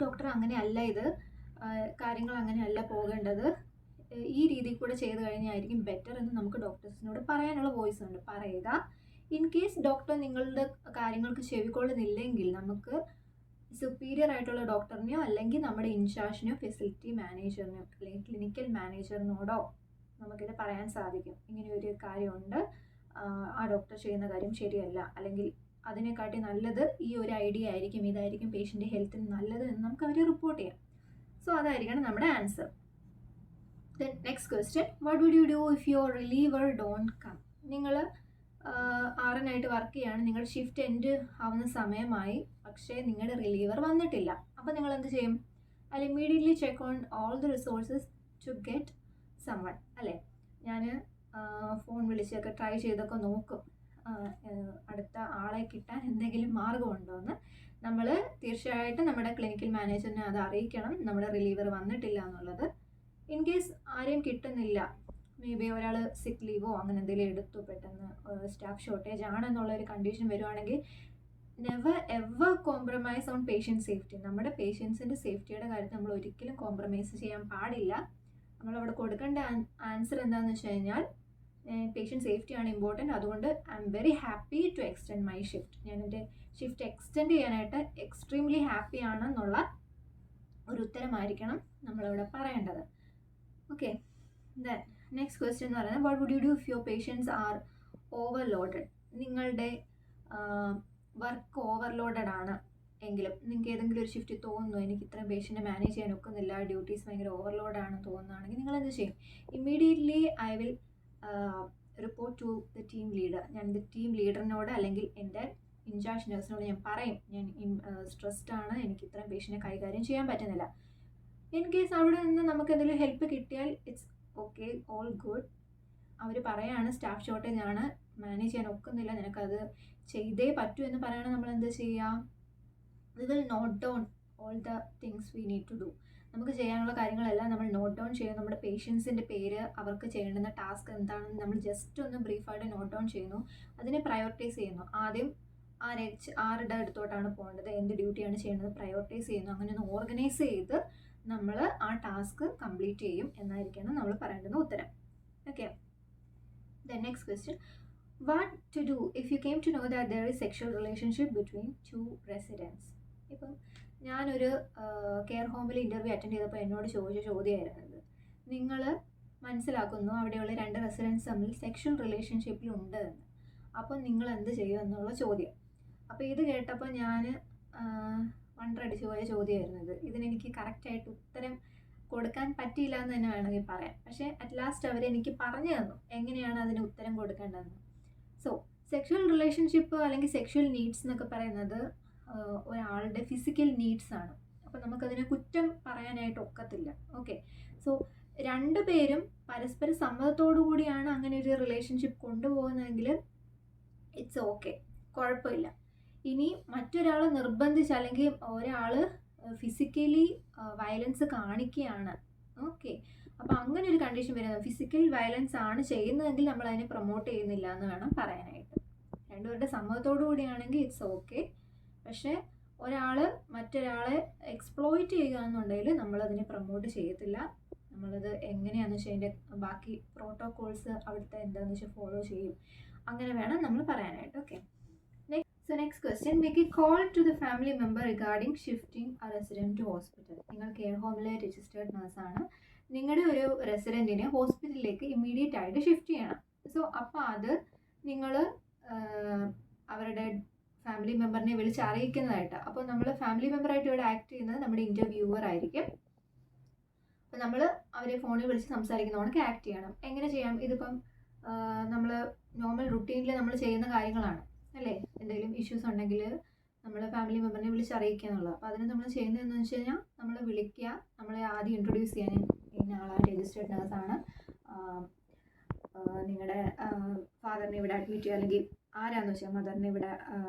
ഡോക്ടർ അങ്ങനെയല്ല, ഇത് കാര്യങ്ങൾ അങ്ങനെയല്ല പോകേണ്ടത്, ഈ രീതിയിൽ കൂടെ ചെയ്ത് കഴിഞ്ഞായിരിക്കും ബെറ്റർ എന്ന് നമുക്ക് ഡോക്ടേഴ്സിനോട് പറയാനുള്ള വോയിസ് ഉണ്ട്, പറയുക. ഇൻ കേസ് ഡോക്ടർ നിങ്ങളുടെ കാര്യങ്ങൾക്ക് ചെവിക്കൊള്ളുന്നില്ലെങ്കിൽ നമുക്ക് സുപ്പീരിയർ ആയിട്ടുള്ള ഡോക്ടറിനെയോ അല്ലെങ്കിൽ നമ്മുടെ ഇൻചാർജിനെയോ ഫെസിലിറ്റി മാനേജറിനെയോ അല്ലെങ്കിൽ ക്ലിനിക്കൽ മാനേജറിനോടോ നമുക്കിത് പറയാൻ സാധിക്കും. ഇങ്ങനെ ഒരു കാര്യമുണ്ട്, ആ ഡോക്ടർ ചെയ്യുന്ന കാര്യം ശരിയല്ല, അല്ലെങ്കിൽ അതിനെക്കാട്ടി നല്ലത് ഈ ഒരു ഐഡിയ ആയിരിക്കും, ഇതായിരിക്കും പേഷ്യൻ്റെ ഹെൽത്തിന് നല്ലത് എന്ന് നമുക്ക് അവർ റിപ്പോർട്ട് ചെയ്യാം. സോ അതായിരിക്കണം നമ്മുടെ answer. Then next question, what would you do if your reliever don't come? നിങ്ങൾ ആറിനായിട്ട് വർക്ക് ചെയ്യാണ്, നിങ്ങളുടെ ഷിഫ്റ്റ് എൻഡ് ആവുന്ന സമയമായി, പക്ഷേ നിങ്ങളുടെ റിലീവർ വന്നിട്ടില്ല. അപ്പോൾ നിങ്ങൾ എന്ത് ചെയ്യും? I immediately check on all the resources to get someone. അല്ലേ, ഞാൻ ഫോൺ വിളിച്ചൊക്കെ ട്രൈ ചെയ്തൊക്കെ നോക്കും അടുത്ത ആളെ കിട്ടാൻ എന്തെങ്കിലും മാർഗമുണ്ടോ എന്ന്. നമ്മൾ തീർച്ചയായിട്ടും നമ്മുടെ ക്ലിനിക്കൽ മാനേജറിനെ അത് അറിയിക്കണം, നമ്മുടെ റിലീവർ വന്നിട്ടില്ല എന്നുള്ളത്. ഇൻ കേസ് ആരെയും കിട്ടുന്നില്ല, മേ ബി ഒരാൾ സിക്ക് ലീവോ അങ്ങനെ എന്തെങ്കിലും എടുത്തു, പെട്ടെന്ന് സ്റ്റാഫ് ഷോർട്ടേജ് ആണെന്നുള്ളൊരു കണ്ടീഷൻ വരുവാണെങ്കിൽ, never ever compromise on patient safety. നമ്മുടെ പേഷ്യൻസിൻ്റെ സേഫ്റ്റിയുടെ കാര്യത്തിൽ നമ്മൾ ഒരിക്കലും കോംപ്രമൈസ് ചെയ്യാൻ പാടില്ല. നമ്മളവിടെ കൊടുക്കേണ്ട ആൻസർ എന്താണെന്ന് വെച്ച് കഴിഞ്ഞാൽ, പേഷ്യൻറ്റ് സേഫ്റ്റിയാണ് ഇമ്പോർട്ടൻറ്റ്, അതുകൊണ്ട് I am very happy to extend my shift. ഞാൻ എൻ്റെ ഷിഫ്റ്റ് എക്സ്റ്റെൻഡ് ചെയ്യാനായിട്ട് എക്സ്ട്രീംലി ഹാപ്പി ആണെന്നുള്ള ഒരു ഉത്തരമായിരിക്കണം നമ്മളവിടെ പറയേണ്ടത്. ഓക്കെ, ദെൻ നെക്സ്റ്റ് ക്വസ്റ്റ്യൻ എന്ന് പറയുന്നത്, what would you do if your patients are overloaded? നിങ്ങളുടെ വർക്ക് ഓവർലോഡഡ് ആണ് എങ്കിലും നിങ്ങൾക്ക് ഏതെങ്കിലും ഒരു ഷിഫ്റ്റ് തോന്നുന്നു, എനിക്ക് ഇത്രയും പേഷ്യൻറ്റ് മാനേജ് ചെയ്യാൻ ഒക്കുന്നില്ല, ഡ്യൂട്ടീസ് ഭയങ്കര ഓവർലോഡാണെന്ന് തോന്നുകയാണെങ്കിൽ നിങ്ങൾ എന്ത് ചെയ്യും? Immediately I will report to the team leader. ഞാൻ ടീം ലീഡറിനോട് അല്ലെങ്കിൽ എൻ്റെ ഇൻചാർജ് നഴ്സിനോട് ഞാൻ പറയും, ഞാൻ സ്ട്രെസ്ഡ് ആണ്, എനിക്ക് ഇത്രയും പേഷ്യൻറ്റിനെ കൈകാര്യം ചെയ്യാൻ പറ്റുന്നില്ല. ഇൻ കേസ് അവിടെ നിന്ന് നമുക്ക് എന്തെങ്കിലും ഹെൽപ്പ് കിട്ടിയാൽ ഇറ്റ്സ് ഓക്കെ, ഓൾ ഗുഡ്. അവർ പറയാണ് സ്റ്റാഫ് ഷോർട്ടേജ് ആണ്, മാനേജ് ചെയ്യാൻ ഒക്കുന്നില്ല, നിനക്കത് ചെയ്തേ പറ്റൂ എന്ന് പറയുകയാണെങ്കിൽ നമ്മൾ എന്ത് ചെയ്യാം? We will note down all the things we need to do. നമുക്ക് ചെയ്യാനുള്ള കാര്യങ്ങളെല്ലാം നമ്മൾ നോട്ട് ഡൗൺ ചെയ്യുന്നു. നമ്മുടെ പേഷ്യൻസിൻ്റെ പേര്, അവർക്ക് ചെയ്യേണ്ടുന്ന ടാസ്ക് എന്താണെന്ന് നമ്മൾ ജസ്റ്റ് ഒന്ന് ബ്രീഫായിട്ട് നോട്ട് ഡൗൺ ചെയ്യുന്നു, അതിനെ പ്രയോറിറ്റൈസ് ചെയ്യുന്നു. ആദ്യം ആരുടെ അടുത്തോട്ടാണ് പോകേണ്ടത്, എന്ത് ഡ്യൂട്ടിയാണ് ചെയ്യേണ്ടത് പ്രയോറിറ്റൈസ് ചെയ്യുന്നു. അങ്ങനെ ഒന്ന് ഓർഗനൈസ് ചെയ്ത് നമ്മൾ ആ ടാസ്ക് കംപ്ലീറ്റ് ചെയ്യും എന്നായിരിക്കണം നമ്മൾ പറയേണ്ടുന്ന ഉത്തരം. Okay, the next question, what to do if you came to know that there is sexual relationship between two residents? ഇപ്പം ഞാനൊരു കെയർ ഹോമിൽ ഇൻ്റർവ്യൂ അറ്റൻഡ് ചെയ്തപ്പോൾ എന്നോട് ചോദിച്ച ചോദ്യമായിരുന്നത്, നിങ്ങൾ മനസ്സിലാക്കുന്നു അവിടെയുള്ള 2 റെസിഡൻസ് തമ്മിൽ സെക്ഷൽ റിലേഷൻഷിപ്പിലുണ്ട് എന്ന്, അപ്പോൾ നിങ്ങൾ എന്ത് ചെയ്യും എന്നുള്ള ചോദ്യം. അപ്പോൾ ഇത് കേട്ടപ്പോൾ ഞാൻ വണ്ടറടിച്ചു പോയ ചോദ്യമായിരുന്നത്. ഇതിനെനിക്ക് കറക്റ്റായിട്ട് ഉത്തരം കൊടുക്കാൻ പറ്റിയില്ല എന്ന് തന്നെ വേണമെങ്കിൽ പറയാം. പക്ഷേ അറ്റ് ലാസ്റ്റ് അവരെനിക്ക് പറഞ്ഞു തന്നു എങ്ങനെയാണ് അതിന് ഉത്തരം കൊടുക്കേണ്ടതെന്ന്. സോ സെക്ഷൽ റിലേഷൻഷിപ്പ് അല്ലെങ്കിൽ സെക്ഷൽ നീഡ്സ് എന്നൊക്കെ പറയുന്നത് ഒരാളുടെ ഫിസിക്കൽ നീഡ്സ് ആണ്. അപ്പോൾ നമുക്കതിനെ കുറ്റം പറയാനായിട്ട് ഒക്കത്തില്ല. ഓക്കെ, സോ 2 പേരും പരസ്പര സമ്മതത്തോടു കൂടിയാണ് അങ്ങനെ ഒരു റിലേഷൻഷിപ്പ് കൊണ്ടുപോകുന്നതെങ്കിൽ ഇറ്റ്സ് ഓക്കെ, കുഴപ്പമില്ല. ഇനി മറ്റൊരാൾ നിർബന്ധിച്ച് അല്ലെങ്കിൽ ഒരാൾ ഫിസിക്കലി വയലൻസ് കാണിക്കുകയാണ്, ഓക്കെ, അപ്പോൾ അങ്ങനെ ഒരു കണ്ടീഷൻ വരുന്നത്, ഫിസിക്കൽ വയലൻസ് ആണ് ചെയ്യുന്നതെങ്കിൽ നമ്മൾ അതിനെ പ്രൊമോട്ട് ചെയ്യുന്നില്ല എന്ന് വേണം പറയാനായിട്ട്. 2 പേരുടെ സമ്മതത്തോടു കൂടിയാണെങ്കിൽ ഇറ്റ്സ് ഓക്കെ. പക്ഷേ ഒരാൾ മറ്റൊരാളെ എക്സ്പ്ലോയിറ്റ് ചെയ്യുക എന്നുണ്ടെങ്കിൽ നമ്മളതിനെ പ്രൊമോട്ട് ചെയ്യത്തില്ല. നമ്മളത് എങ്ങനെയാണെന്ന് വെച്ചാൽ അതിൻ്റെ ബാക്കി പ്രോട്ടോകോൾസ് അവിടുത്തെ എന്താണെന്ന് വെച്ചാൽ ഫോളോ ചെയ്യും. അങ്ങനെ വേണം നമ്മൾ പറയാനായിട്ട്. Okay, So next question, make a call to the family member regarding shifting a resident to hospital. നിങ്ങൾ കെയർ ഹോമിലെ രജിസ്റ്റേർഡ് നഴ്സാണ്, നിങ്ങളുടെ ഒരു റെസിഡൻറ്റിനെ ഹോസ്പിറ്റലിലേക്ക് ഇമ്മീഡിയറ്റ് ആയിട്ട് ഷിഫ്റ്റ് ചെയ്യണം. സോ അപ്പോൾ അത് നിങ്ങൾ അവരുടെ ഫാമിലി മെമ്പറിനെ വിളിച്ച് അറിയിക്കുന്നതായിട്ട്. അപ്പോൾ നമ്മൾ ഫാമിലി മെമ്പറായിട്ട് ഇവിടെ ആക്ട് ചെയ്യുന്നത് നമ്മുടെ ഇൻ്റർവ്യൂവർ ആയിരിക്കും. അപ്പോൾ നമ്മൾ അവരെ ഫോണിൽ വിളിച്ച് സംസാരിക്കുന്നതുകൊണ്ട് ആക്ട് ചെയ്യണം. എങ്ങനെ ചെയ്യാം? ഇതിപ്പം നമ്മൾ നോർമൽ റുട്ടീനിൽ നമ്മൾ ചെയ്യുന്ന കാര്യങ്ങളാണ് അല്ലേ. എന്തെങ്കിലും ഇഷ്യൂസ് ഉണ്ടെങ്കിൽ നമ്മൾ ഫാമിലി മെമ്പറിനെ വിളിച്ച് അറിയിക്കുക എന്നുള്ളത്. അപ്പോൾ അതിന് നമ്മൾ ചെയ്യുന്നതെന്ന് വെച്ച് കഴിഞ്ഞാൽ നമ്മൾ വിളിക്കുക, നമ്മളെ ആദ്യം ഇൻട്രൊഡ്യൂസ് ചെയ്യാൻ, ഇന്ന ആളാണ് രജിസ്റ്റേർഡ് നഴ്സാണ്, നിങ്ങളുടെ ഫാദറിനെ ഇവിടെ അഡ്മിറ്റ് ചെയ്യുക, അല്ലെങ്കിൽ ആരാന്ന് വെച്ചാൽ മദറിനെ ഇവിടെ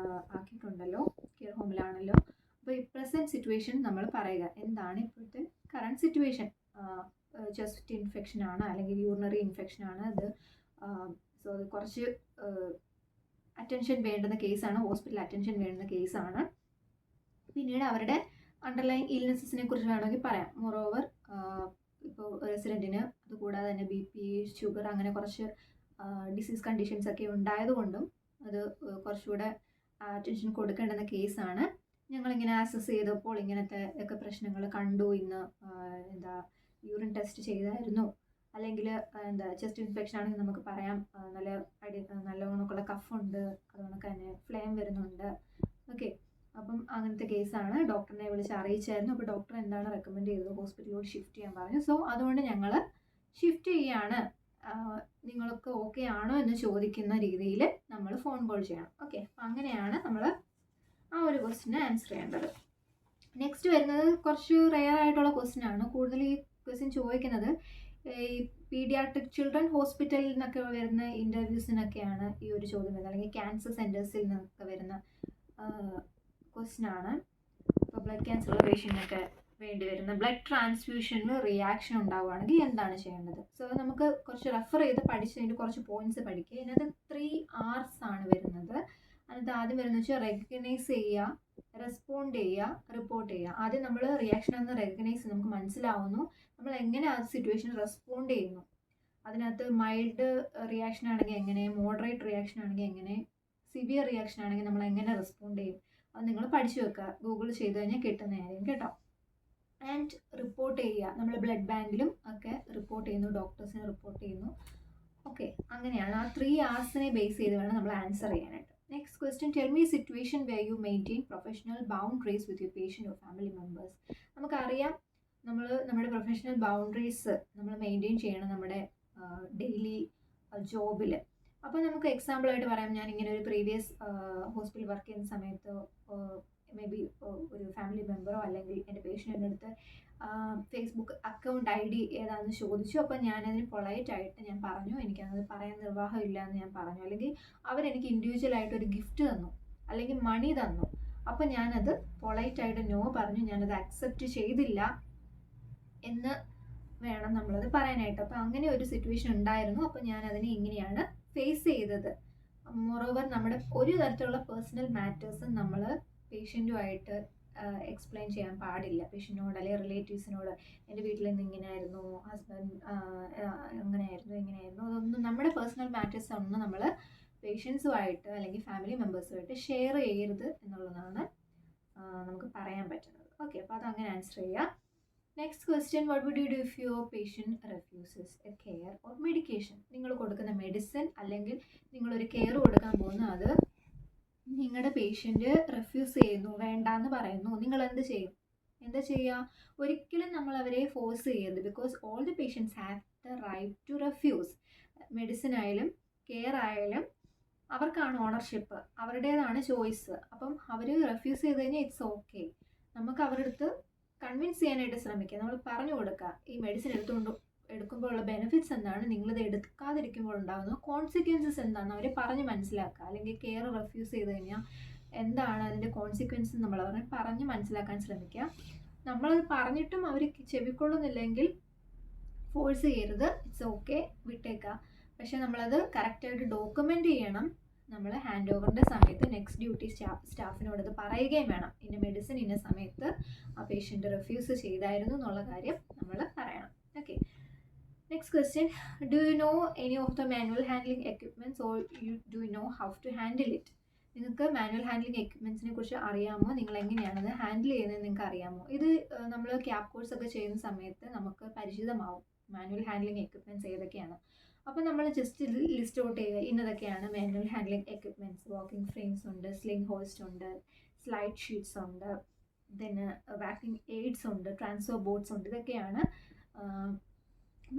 ആക്കിയിട്ടുണ്ടല്ലോ, കെയർ ഹോമിലാണല്ലോ. അപ്പോൾ ഈ പ്രസൻറ്റ് സിറ്റുവേഷൻ നമ്മൾ പറയുക, എന്താണ് ഇപ്പോഴത്തെ കറണ്ട് സിറ്റുവേഷൻ, ചെസ്റ്റ് ഇൻഫെക്ഷൻ ആണ് അല്ലെങ്കിൽ യൂറിനറി ഇൻഫെക്ഷൻ ആണ് അത്. സോ അത് കുറച്ച് അറ്റൻഷൻ വേണ്ടുന്ന കേസാണ്, ഹോസ്പിറ്റൽ അറ്റൻഷൻ വേണ്ടുന്ന കേസാണ്. പിന്നീട് അവരുടെ അണ്ടർലൈൻ ഇൽനെസ്സിനെ കുറിച്ച് വേണമെങ്കിൽ പറയാം. മോറോവർ ഇപ്പോൾ റെസിഡൻറ്റിന് അതുകൂടാതെ തന്നെ BP, ഷുഗർ അങ്ങനെ കുറച്ച് ഡിസീസ് കണ്ടീഷൻസ് ഒക്കെ ഉണ്ടായതുകൊണ്ടും അത് കുറച്ചുകൂടെ അറ്റൻഷൻ കൊടുക്കേണ്ടുന്ന കേസാണ്. ഞങ്ങളിങ്ങനെ അസസ് ചെയ്തപ്പോൾ ഇങ്ങനത്തെ ഒക്കെ പ്രശ്നങ്ങൾ കണ്ടു. ഇന്ന് യൂറിൻ ടെസ്റ്റ് ചെയ്തായിരുന്നു, അല്ലെങ്കിൽ എന്താ ചെസ്റ്റ് ഇൻഫെക്ഷൻ ആണെങ്കിൽ നമുക്ക് പറയാം നല്ലവണ്ണമൊക്കെയുള്ള കഫുണ്ട്, അതുകൊണ്ടൊക്കെ തന്നെ ഫ്ലെയിം വരുന്നുണ്ട്. ഓക്കെ, അപ്പം അങ്ങനത്തെ കേസാണ്. ഡോക്ടറിനെ വിളിച്ച് അറിയിച്ചായിരുന്നു. അപ്പോൾ ഡോക്ടർ എന്താണ് റെക്കമെൻഡ് ചെയ്തത്? ഹോസ്പിറ്റലിലോട്ട് ഷിഫ്റ്റ് ചെയ്യാൻ പറഞ്ഞു. സോ അതുകൊണ്ട് ഞങ്ങൾ ഷിഫ്റ്റ് ചെയ്യാണ്. നിങ്ങൾക്ക് ഓക്കെ ആണോ എന്ന് ചോദിക്കുന്ന രീതിയിൽ നമ്മൾ ഫോൺ കോൾ ചെയ്യണം. ഓക്കെ, അപ്പം അങ്ങനെയാണ് നമ്മൾ ആ ഒരു ക്വസ്റ്റിന് ആൻസർ ചെയ്യേണ്ടത്. നെക്സ്റ്റ് വരുന്നത് കുറച്ച് റെയർ ആയിട്ടുള്ള ക്വസ്റ്റ്യൻ ആണ്. കൂടുതൽ ഈ ക്വസ്റ്റ്യൻ ചോദിക്കുന്നത് ഈ പീഡിയാട്രിക് ചിൽഡ്രൻ ഹോസ്പിറ്റലിൽ നിന്നൊക്കെ വരുന്ന ഇൻ്റർവ്യൂസിനൊക്കെയാണ് ഈ ഒരു ചോദ്യം വരുന്നത്, അല്ലെങ്കിൽ ക്യാൻസർ സെൻറ്റേഴ്സിൽ നിന്നൊക്കെ വരുന്ന ക്വസ്റ്റ്യൻ ആണ്. ഇപ്പോൾ ബ്ലഡ് ക്യാൻസർ ഉള്ള പേഷ്യൻറ്റിനൊക്കെ വേണ്ടി വരുന്ന ബ്ലഡ് ട്രാൻസ്ഫ്യൂഷന് റിയാക്ഷൻ ഉണ്ടാവുകയാണെങ്കിൽ എന്താണ് ചെയ്യേണ്ടത്? സോ നമുക്ക് കുറച്ച് റെഫർ ചെയ്ത് പഠിച്ചതിൻ്റെ കുറച്ച് പോയിന്റ്സ് പഠിക്കുക. ഇതിനകത്ത് 3 R's ആണ് വരുന്നത്. അതിനകത്ത് ആദ്യം വരുന്നത് വെച്ചാൽ റെക്കഗ്നൈസ് ചെയ്യുക, റെസ്പോണ്ട് ചെയ്യുക, റിപ്പോർട്ട് ചെയ്യുക. ആദ്യം നമ്മൾ റിയാക്ഷൻ എന്ന് റെക്കഗ്നൈസ് നമുക്ക് മനസ്സിലാവുന്നു, നമ്മൾ എങ്ങനെ ആ സിറ്റുവേഷൻ റെസ്പോണ്ട് ചെയ്യുന്നു. അതിനകത്ത് മൈൽഡ് റിയാക്ഷൻ ആണെങ്കിൽ എങ്ങനെ, മോഡറേറ്റ് റിയാക്ഷൻ ആണെങ്കിൽ എങ്ങനെ, സിവിയർ റിയാക്ഷൻ ആണെങ്കിൽ നമ്മൾ എങ്ങനെ റെസ്പോണ്ട് ചെയ്യും, അത് നിങ്ങൾ പഠിച്ചു വെക്കുക. ഗൂഗിൾ ചെയ്ത് കഴിഞ്ഞാൽ കിട്ടുന്നതായിരിക്കും കേട്ടോ. ആൻഡ് റിപ്പോർട്ട് ചെയ്യുക. നമ്മൾ ബ്ലഡ് ബാങ്കിലും ഒക്കെ റിപ്പോർട്ട് ചെയ്യുന്നു, ഡോക്ടേഴ്സിനെ റിപ്പോർട്ട് ചെയ്യുന്നു. ഓക്കെ, അങ്ങനെയാണ് ആ 3 R'സിനെ ബേസ് ചെയ്ത് വേണം നമ്മൾ ആൻസർ ചെയ്യാനായിട്ട്. Next question, tell me situation where U maintain professional boundaries with your patient or family members. നമുക്കറിയാം നമ്മുടെ പ്രൊഫഷണൽ ബൗണ്ടറീസ് നമ്മൾ മെയിൻറ്റെയിൻ ചെയ്യണം നമ്മുടെ ഡെയിലി ജോബിൽ. അപ്പോൾ നമുക്ക് എക്സാമ്പിളായിട്ട് പറയാം, ഞാൻ ഇങ്ങനെ ഒരു പ്രീവിയസ് ഹോസ്പിറ്റൽ വർക്ക് ചെയ്യുന്ന സമയത്ത് മേ ബി ഒരു ഫാമിലി മെമ്പറോ അല്ലെങ്കിൽ എൻ്റെ പേഷ്യൻ്റെ അടുത്ത് ഫേസ്ബുക്ക് അക്കൗണ്ട് ID ഏതാണെന്ന് ചോദിച്ചു. അപ്പോൾ ഞാനതിന് പൊളൈറ്റായിട്ട് ഞാൻ പറഞ്ഞു, എനിക്കത് പറയാൻ നിർവാഹമില്ല എന്ന് ഞാൻ പറഞ്ഞു. അല്ലെങ്കിൽ അവരെനിക്ക് ഇൻഡിവിജ്വലായിട്ട് ഒരു ഗിഫ്റ്റ് തന്നു, അല്ലെങ്കിൽ മണി തന്നു. അപ്പോൾ ഞാനത് പൊളൈറ്റായിട്ട് നോ പറഞ്ഞു, ഞാനത് അക്സെപ്റ്റ് ചെയ്തില്ല എന്ന് വേണം നമ്മളത് പറയാനായിട്ട്. അപ്പോൾ അങ്ങനെ ഒരു സിറ്റുവേഷൻ ഉണ്ടായിരുന്നു. അപ്പോൾ ഞാനതിനെ ഇങ്ങനെയാണ് ഫേസ് ചെയ്തത്. മോറോവർ നമ്മുടെ ഒരു തരത്തിലുള്ള പേഴ്സണൽ മാറ്റേഴ്സും നമ്മൾ പേഷ്യൻറ്റുമായിട്ട് എക്സ്പ്ലെയിൻ ചെയ്യാൻ പാടില്ല. പേഷ്യൻറ്റിനോട് അല്ലെങ്കിൽ റിലേറ്റീവ്സിനോട് എൻ്റെ വീട്ടിൽ നിന്ന് ഇങ്ങനെയായിരുന്നു, ഹസ്ബൻഡ് അങ്ങനെയായിരുന്നു ഇങ്ങനെയായിരുന്നു, അതൊന്നും നമ്മുടെ പേഴ്സണൽ മാറ്റേഴ്സ് ഒന്നും നമ്മൾ പേഷ്യൻസുമായിട്ട് അല്ലെങ്കിൽ ഫാമിലി മെമ്പേഴ്സുമായിട്ട് ഷെയർ ചെയ്യരുത് എന്നുള്ളതാണ് നമുക്ക് പറയാൻ പറ്റുന്നത്. ഓക്കെ, അപ്പോൾ അതങ്ങനെ ആൻസർ ചെയ്യുക. Next question, what would you do if your patient refuses a care or medication? നിങ്ങൾ കൊടുക്കുന്ന മെഡിസിൻ അല്ലെങ്കിൽ നിങ്ങളൊരു കെയർ കൊടുക്കാൻ പോകുന്ന അത് നിങ്ങളുടെ പേഷ്യൻറ്റ് റെഫ്യൂസ് ചെയ്യുന്നു, വേണ്ടാന്ന് പറയുന്നു, നിങ്ങൾ എന്ത് ചെയ്യും? എന്താ ചെയ്യുക? ഒരിക്കലും നമ്മൾ അവരെ ഫോഴ്സ് ചെയ്യരുത്. Because all the patients have the right to refuse. Medicine ആയാലും കെയർ ആയാലും അവർക്കാണ് ഓണർഷിപ്പ്, അവരുടേതാണ് ചോയ്സ്. അപ്പം അവർ റെഫ്യൂസ് ചെയ്ത് കഴിഞ്ഞാൽ ഇറ്റ്സ് ഓക്കെ. നമുക്ക് അവരുടെ അടുത്ത് കൺവിൻസ് ചെയ്യാനായിട്ട് ശ്രമിക്കുക. നമ്മൾ പറഞ്ഞു കൊടുക്കുക, ഈ മെഡിസിൻ എടുക്കുമ്പോഴുള്ള ബെനിഫിറ്റ്സ് എന്താണ്, നിങ്ങളിത് എടുക്കാതിരിക്കുമ്പോൾ ഉണ്ടാകുന്ന കോൺസിക്വൻസസ് എന്താണെന്ന് അവരെ പറഞ്ഞ് മനസ്സിലാക്കുക. അല്ലെങ്കിൽ കെയർ റെഫ്യൂസ് ചെയ്ത് കഴിഞ്ഞാൽ എന്താണ് അതിൻ്റെ കോൺസിക്വൻസ് നമ്മൾ അവരെ പറഞ്ഞ് മനസ്സിലാക്കാൻ ശ്രമിക്കുക. നമ്മളത് പറഞ്ഞിട്ടും അവർ ചെവിക്കൊള്ളുന്നില്ലെങ്കിൽ ഫോഴ്സ് ചെയ്യരുത്, ഇറ്റ്സ് ഓക്കെ, വിട്ടേക്കുക. പക്ഷേ നമ്മളത് കറക്റ്റായിട്ട് ഡോക്യുമെൻ്റ് ചെയ്യണം. നമ്മൾ ഹാൻഡ് ഓവറിൻ്റെ സമയത്ത് നെക്സ്റ്റ് ഡ്യൂട്ടി സ്റ്റാഫിനോട് ഇത് പറയുകയും വേണം, ഇന്ന മെഡിസിൻ ഇന്ന സമയത്ത് ആ പേഷ്യൻ്റ് റെഫ്യൂസ് ചെയ്തായിരുന്നു എന്നുള്ള കാര്യം നമ്മൾ പറയണം. Okay, next question, do you know any of the manual handling equipments or do you know how to handle it? നിങ്ങൾക്ക് മാനുവൽ ഹാൻഡ്ലിംഗ് എക്യുപ്മെൻറ്റ്സിനെ കുറിച്ച് അറിയാമോ? നിങ്ങൾ എങ്ങനെയാണത് ഹാൻഡിൽ ചെയ്യുന്നത് നിങ്ങൾക്ക് അറിയാമോ? ഇത് നമ്മൾ ക്യാപ് കോഴ്സ് ഒക്കെ ചെയ്യുന്ന സമയത്ത് നമുക്ക് പരിചിതമാവും മാനുവൽ ഹാൻഡ്ലിംഗ് എക്യുപ്മെൻറ്റ്സ് ഏതൊക്കെയാണ്. അപ്പോൾ നമ്മൾ ജസ്റ്റ് ലിസ്റ്റ് ഔട്ട് ചെയ്യുക, ഇന്നതൊക്കെയാണ് manual handling equipments. Walking frames ഉണ്ട്, സ്ലിംഗ് ഹോസ്റ്റ് ഉണ്ട്, സ്ലൈഡ് ഷീറ്റ്സ് ഉണ്ട്, പിന്നെ വാക്കിംഗ് എയ്ഡ്സ് ഉണ്ട്, ട്രാൻസ്ഫർ ബോർഡ്സ് ഉണ്ട്. ഇതൊക്കെയാണ്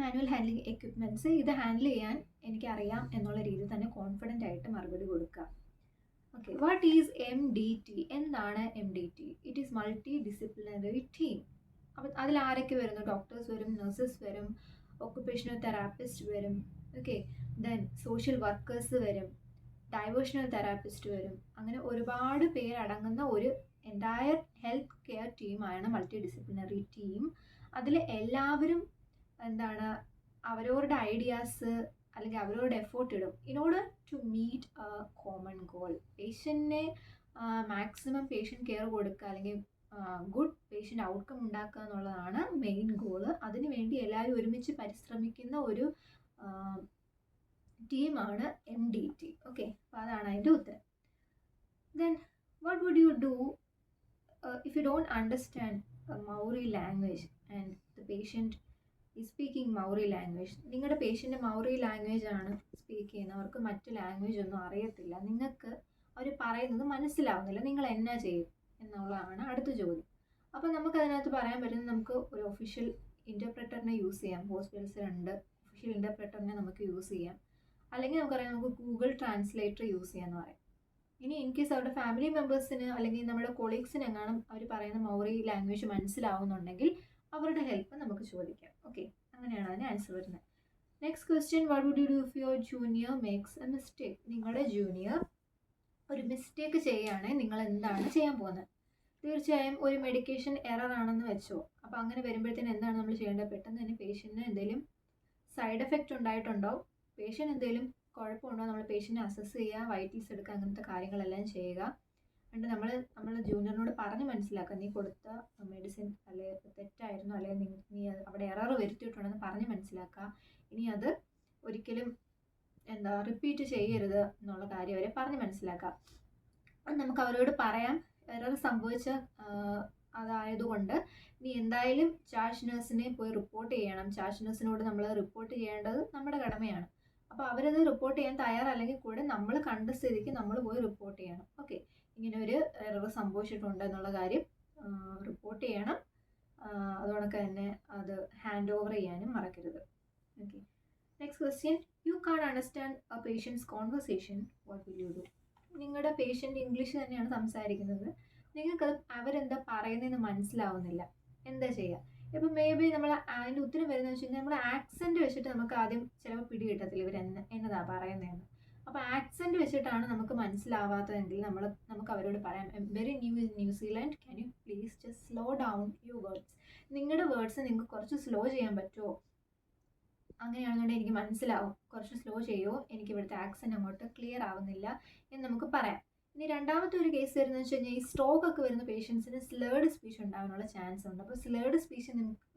മാനുവൽ ഹാൻഡ്ലിംഗ് എക്യുപ്മെൻറ്റ്സ്. ഇത് ഹാൻഡിൽ ചെയ്യാൻ എനിക്കറിയാം എന്നുള്ള രീതിയിൽ തന്നെ കോൺഫിഡൻ്റ് ആയിട്ട് മറുപടി കൊടുക്കുക. Okay, what is MDT? എന്താണ് MDT? It is multi disciplinary team. അപ്പം അതിൽ ആരൊക്കെ വരുന്നു? ഡോക്ടേഴ്സ് വരും, നഴ്സസ് വരും, ഒക്കുപേഷണൽ തെറാപ്പിസ്റ്റ് വരും, ഓക്കെ, ദെൻ സോഷ്യൽ വർക്കേഴ്സ് വരും, ഡൈവേഷണൽ തെറാപ്പിസ്റ്റ് വരും. അങ്ങനെ ഒരുപാട് പേരടങ്ങുന്ന ഒരു എൻറ്റയർ ഹെൽത്ത് കെയർ ടീമാണ് മൾട്ടി ഡിസിപ്ലിനറി ടീം. അതിൽ എല്ലാവരും എന്താണ് അവരവരുടെ ഐഡിയാസ് അല്ലെങ്കിൽ അവരവരുടെ എഫേർട്ട് ഇടും in order to meet a common goal. പേഷ്യൻറ്റിനെ മാക്സിമം പേഷ്യൻ്റ് കെയർ കൊടുക്കുക അല്ലെങ്കിൽ ഗുഡ് പേഷ്യൻ്റ് ഔട്ട്കം ഉണ്ടാക്കുക എന്നുള്ളതാണ് മെയിൻ ഗോള്. അതിനുവേണ്ടി എല്ലാവരും ഒരുമിച്ച് പരിശ്രമിക്കുന്ന ഒരു ടീമാണ് MDT. ഓക്കെ, അപ്പോൾ അതാണ് അതിൻ്റെ ഉത്തരം. Then what would you do if you don't understand Maori language and the patient is speaking Maori language. നിങ്ങളുടെ പേഷ്യൻ്റ് മൗറി ലാംഗ്വേജ് ആണ് സ്പീക്ക് ചെയ്യുന്നത്, അവർക്ക് മറ്റ് ലാംഗ്വേജ് ഒന്നും അറിയത്തില്ല, നിങ്ങൾക്ക് അവർ പറയുന്നത് മനസ്സിലാവുന്നില്ല, നിങ്ങൾ എന്നാ ചെയ്യും എന്നുള്ളതാണ് അടുത്ത ചോദ്യം. അപ്പോൾ നമുക്ക് അതിനകത്ത് പറയാൻ പറ്റുന്നത് നമുക്ക് ഒരു ഒഫീഷ്യൽ ഇൻ്റർപ്രറ്ററിനെ യൂസ് ചെയ്യാം. ഹോസ്പിറ്റൽസിലുണ്ട് ഒഫീഷ്യൽ ഇൻ്റർപ്രറ്ററിനെ നമുക്ക് യൂസ് ചെയ്യാം. അല്ലെങ്കിൽ നമുക്കറിയാം നമുക്ക് ഗൂഗിൾ ട്രാൻസ്ലേറ്റർ യൂസ് ചെയ്യാമെന്ന് പറയാം. ഇനി ഇൻ കേസ് അവരുടെ ഫാമിലി മെമ്പേഴ്സിന് അല്ലെങ്കിൽ നമ്മുടെ കൊളീഗ്സിന് എങ്ങാനും അവർ പറയുന്ന മൗറി ലാംഗ്വേജ് മനസ്സിലാവുന്നുണ്ടെങ്കിൽ അവരുടെ ഹെൽപ്പ് നമുക്ക് ചോദിക്കാം. ഓക്കെ, അങ്ങനെയാണ് അതിന് ആൻസർ വരുന്നത്. Next question, what would you do if your junior makes a mistake? നിങ്ങളുടെ ജൂനിയർ ഒരു മിസ്റ്റേക്ക് ചെയ്യുകയാണെങ്കിൽ നിങ്ങൾ എന്താണ് ചെയ്യാൻ പോകുന്നത്? തീർച്ചയായും ഒരു മെഡിക്കേഷൻ എറർ ആണെന്ന് വെച്ചോ. അപ്പോൾ അങ്ങനെ വരുമ്പോഴത്തേന് എന്താണ് നമ്മൾ ചെയ്യേണ്ടത്? പെട്ടെന്ന് തന്നെ പേഷ്യൻറ്റിന് എന്തെങ്കിലും സൈഡ് എഫക്റ്റ് ഉണ്ടായിട്ടുണ്ടോ, പേഷ്യൻ്റ് എന്തെങ്കിലും കുഴപ്പമുണ്ടോ, നമ്മൾ പേഷ്യൻറ്റിനെ അസസ് ചെയ്യുക, വൈറ്റൽസ് എടുക്കുക, അങ്ങനത്തെ കാര്യങ്ങളെല്ലാം ചെയ്യുക. എന്നിട്ട് നമ്മൾ ജൂനിയറിനോട് പറഞ്ഞ് മനസ്സിലാക്കുക, നീ കൊടുത്ത മെഡിസിൻ അല്ലെ തെറ്റായിരുന്നു, അല്ലെങ്കിൽ നീ അവിടെ എറർ വരുത്തിയിട്ടുണ്ടെന്ന് പറഞ്ഞ് മനസ്സിലാക്കുക. ഇനി അത് ഒരിക്കലും റിപ്പീറ്റ് ചെയ്യരുത് എന്നുള്ള കാര്യം വരെ പറഞ്ഞ് മനസ്സിലാക്കുക. അത് നമുക്ക് അവരോട് പറയാം. എറർ സംഭവിച്ച അതായതുകൊണ്ട് നീ എന്തായാലും ചാർജ് നഴ്സിനെ പോയി റിപ്പോർട്ട് ചെയ്യണം. ചാർജ് നഴ്സിനോട് നമ്മൾ റിപ്പോർട്ട് ചെയ്യേണ്ടത് നമ്മുടെ കടമയാണ്. അപ്പോൾ അവരത് റിപ്പോർട്ട് ചെയ്യാൻ തയ്യാറല്ലെങ്കിൽ കൂടെ നമ്മൾ കണ്ട സ്ഥിതിക്ക് നമ്മൾ പോയി റിപ്പോർട്ട് ചെയ്യണം. ഓക്കെ, ഇങ്ങനെ ഒരു എറർ സംഭവിച്ചിട്ടുണ്ട് എന്നുള്ള കാര്യം റിപ്പോർട്ട് ചെയ്യണം. അതുകൊണ്ടൊക്കെ തന്നെ അത് ഹാൻഡ് ഓവർ ചെയ്യാനും മറക്കരുത്. Okay, next question, you can't understand a patient's conversation, what will you do? നിങ്ങളുടെ പേഷ്യൻ്റ് ഇംഗ്ലീഷ് തന്നെയാണ് സംസാരിക്കുന്നത്, നിങ്ങൾക്കത് അവരെന്താ പറയുന്നതെന്ന് മനസ്സിലാവുന്നില്ല, എന്താ ചെയ്യുക? ഇപ്പം മേ ബി നമ്മൾ അതിൻ്റെ ഉത്തരം വരുന്നതെന്ന് വെച്ച് കഴിഞ്ഞാൽ നമ്മുടെ ആക്സെൻറ്റ് വെച്ചിട്ട് നമുക്ക് ആദ്യം ചിലപ്പോൾ പിടി കിട്ടത്തില്ല ഇവർ എന്നതാ പറയുന്നതെന്ന്. അപ്പോൾ ആക്സെൻറ്റ് വെച്ചിട്ടാണ് നമുക്ക് മനസ്സിലാവാത്തതെങ്കിൽ നമുക്ക് അവരോട് പറയാം, very new in New Zealand, can you please just slow down your words? നിങ്ങളുടെ വേർഡ്സ് നിങ്ങൾക്ക് കുറച്ച് സ്ലോ ചെയ്യാൻ പറ്റുമോ? അങ്ങനെയാണെന്നുണ്ടെങ്കിൽ എനിക്ക് മനസ്സിലാവും, കുറച്ച് സ്ലോ ചെയ്യുമോ, എനിക്ക് ഇവിടുത്തെ ആക്സെൻറ്റ് അങ്ങോട്ട് ക്ലിയർ ആവുന്നില്ല എന്ന് നമുക്ക് പറയാം. ഇനി രണ്ടാമത്തെ ഒരു കേസ് വരുന്നത് വെച്ച് കഴിഞ്ഞാൽ ഈ സ്ട്രോക്ക് ഒക്കെ വരുന്ന പേഷ്യൻസിന് സ്ലേർഡ് സ്പീച്ച് ഉണ്ടാകാനുള്ള ചാൻസ് ഉണ്ട്. അപ്പോൾ സ്ലേർഡ് സ്പീച്ച്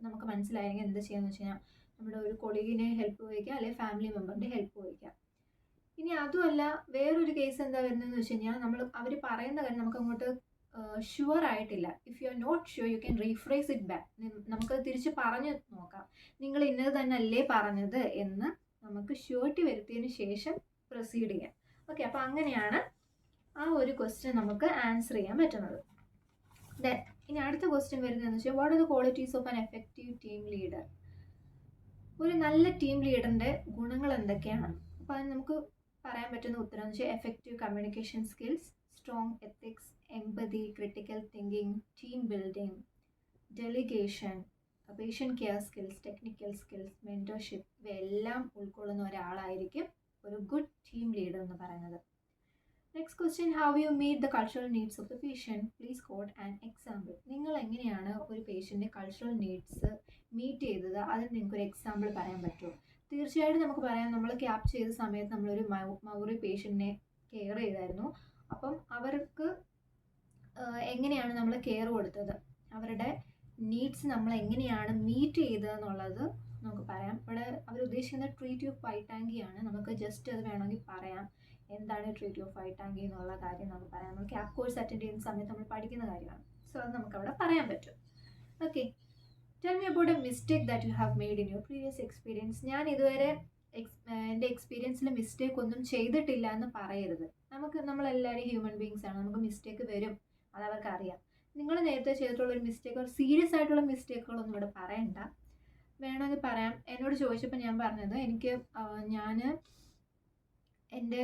നമുക്ക് മനസ്സിലായെങ്കിൽ എന്ത് ചെയ്യാന്ന് വെച്ച് കഴിഞ്ഞാൽ നമ്മുടെ ഒരു കൊളീഗിനെ ഹെൽപ്പ് ചോദിക്കുക, അല്ലെങ്കിൽ ഫാമിലി മെമ്പറിൻ്റെ ഹെൽപ്പ് ചോദിക്കുക. ഇനി അതുമല്ല വേറൊരു കേസ് എന്താ വരുന്നതെന്ന് വെച്ച് കഴിഞ്ഞാൽ അവർ പറയുന്ന കാര്യം നമുക്ക് അങ്ങോട്ട് ഷുവർ ആയിട്ടില്ല. If you are not sure you can rephrase it back. നമുക്കത് തിരിച്ച് പറഞ്ഞു നോക്കാം, നിങ്ങൾ ഇന്നത് തന്നെ അല്ലേ പറഞ്ഞത് എന്ന് നമുക്ക് ഷ്യൂരിറ്റി വരുത്തിയതിന് ശേഷം പ്രൊസീഡ് ചെയ്യാം. ഓക്കെ, അപ്പോൾ അങ്ങനെയാണ് ആ ഒരു ക്വസ്റ്റ്യൻ നമുക്ക് ആൻസർ ചെയ്യാൻ പറ്റുന്നത്. ദെൻ ഇനി അടുത്ത ക്വസ്റ്റ്യൻ വരുന്നതെന്ന് വെച്ചാൽ, what are the qualities of an effective team leader? ഒരു നല്ല ടീം ലീഡറിൻ്റെ ഗുണങ്ങൾ എന്തൊക്കെയാണ്? അപ്പോൾ അത് നമുക്ക് പറയാൻ പറ്റുന്ന ഉത്തരം എന്ന് വെച്ചാൽ effective communication skills, strong ethics, empathy, critical thinking, team building, delegation, patient care skills, technical skills, mentorship, ഇവയെല്ലാം ഉൾക്കൊള്ളുന്ന ഒരാളായിരിക്കും ഒരു ഗുഡ് ടീം ലീഡർ എന്ന് പറയുന്നത്. Next question, how you meet the cultural needs of the patient? Please quote an example. നിങ്ങൾ എങ്ങനെയാണ് ഒരു പേഷ്യൻ്റെ കൾച്ചറൽ നീഡ്സ് മീറ്റ് ചെയ്തത്? അതിന് നിങ്ങൾക്കൊരു എക്സാമ്പിൾ പറയാൻ പറ്റുമോ? തീർച്ചയായിട്ടും നമുക്ക് പറയാം, നമ്മൾ ക്യാപ് ചെയ്ത സമയത്ത് നമ്മളൊരു മൗറി പേഷ്യൻറ്റിനെ കെയർ ചെയ്തായിരുന്നു. അപ്പം അവർക്ക് എങ്ങനെയാണ് നമ്മൾ കെയർ കൊടുത്തത്, അവരുടെ നീഡ്സ് നമ്മൾ എങ്ങനെയാണ് മീറ്റ് ചെയ്തതെന്നുള്ളത് നമുക്ക് പറയാം. ഇവിടെ അവരുദ്ദേശിക്കുന്നത് ട്രീറ്റ് ഓഫ് വൈറ്റാങ്കിയാണ്. നമുക്ക് ജസ്റ്റ് അത് വേണമെങ്കിൽ പറയാം, എന്താണ് ട്രീറ്റ് ഓഫ് വൈറ്റാങ്കി എന്നുള്ള കാര്യം നമുക്ക് പറയാം. നമ്മൾ ക്യാപ് കോഴ്സ് അറ്റൻഡ് ചെയ്യുന്ന സമയത്ത് നമ്മൾ പഠിക്കുന്ന കാര്യമാണ്. സോ അത് നമുക്കവിടെ പറയാൻ പറ്റും. Okay, tell me about A mistake that you have made in your previous experience. ഞാൻ ഇതുവരെ എൻ്റെ എക്സ്പീരിയൻസിൽ മിസ്റ്റേക്ക് ഒന്നും ചെയ്തിട്ടില്ല എന്ന് പറയരുത്. നമ്മളെല്ലാവരും ഹ്യൂമൻ ബീങ്സ് ആണ്, നമുക്ക് മിസ്റ്റേക്ക് വരും, അതവർക്ക് അറിയാം. നിങ്ങൾ നേരത്തെ ചെയ്തിട്ടുള്ളൊരു മിസ്റ്റേക്ക്, ഒരു സീരിയസ് ആയിട്ടുള്ള മിസ്റ്റേക്കുകളൊന്നും ഇവിടെ പറയണ്ട. വേണമെങ്കിൽ പറയാം. എന്നോട് ചോദിച്ചപ്പോൾ ഞാൻ പറഞ്ഞത്, ഞാൻ എൻ്റെ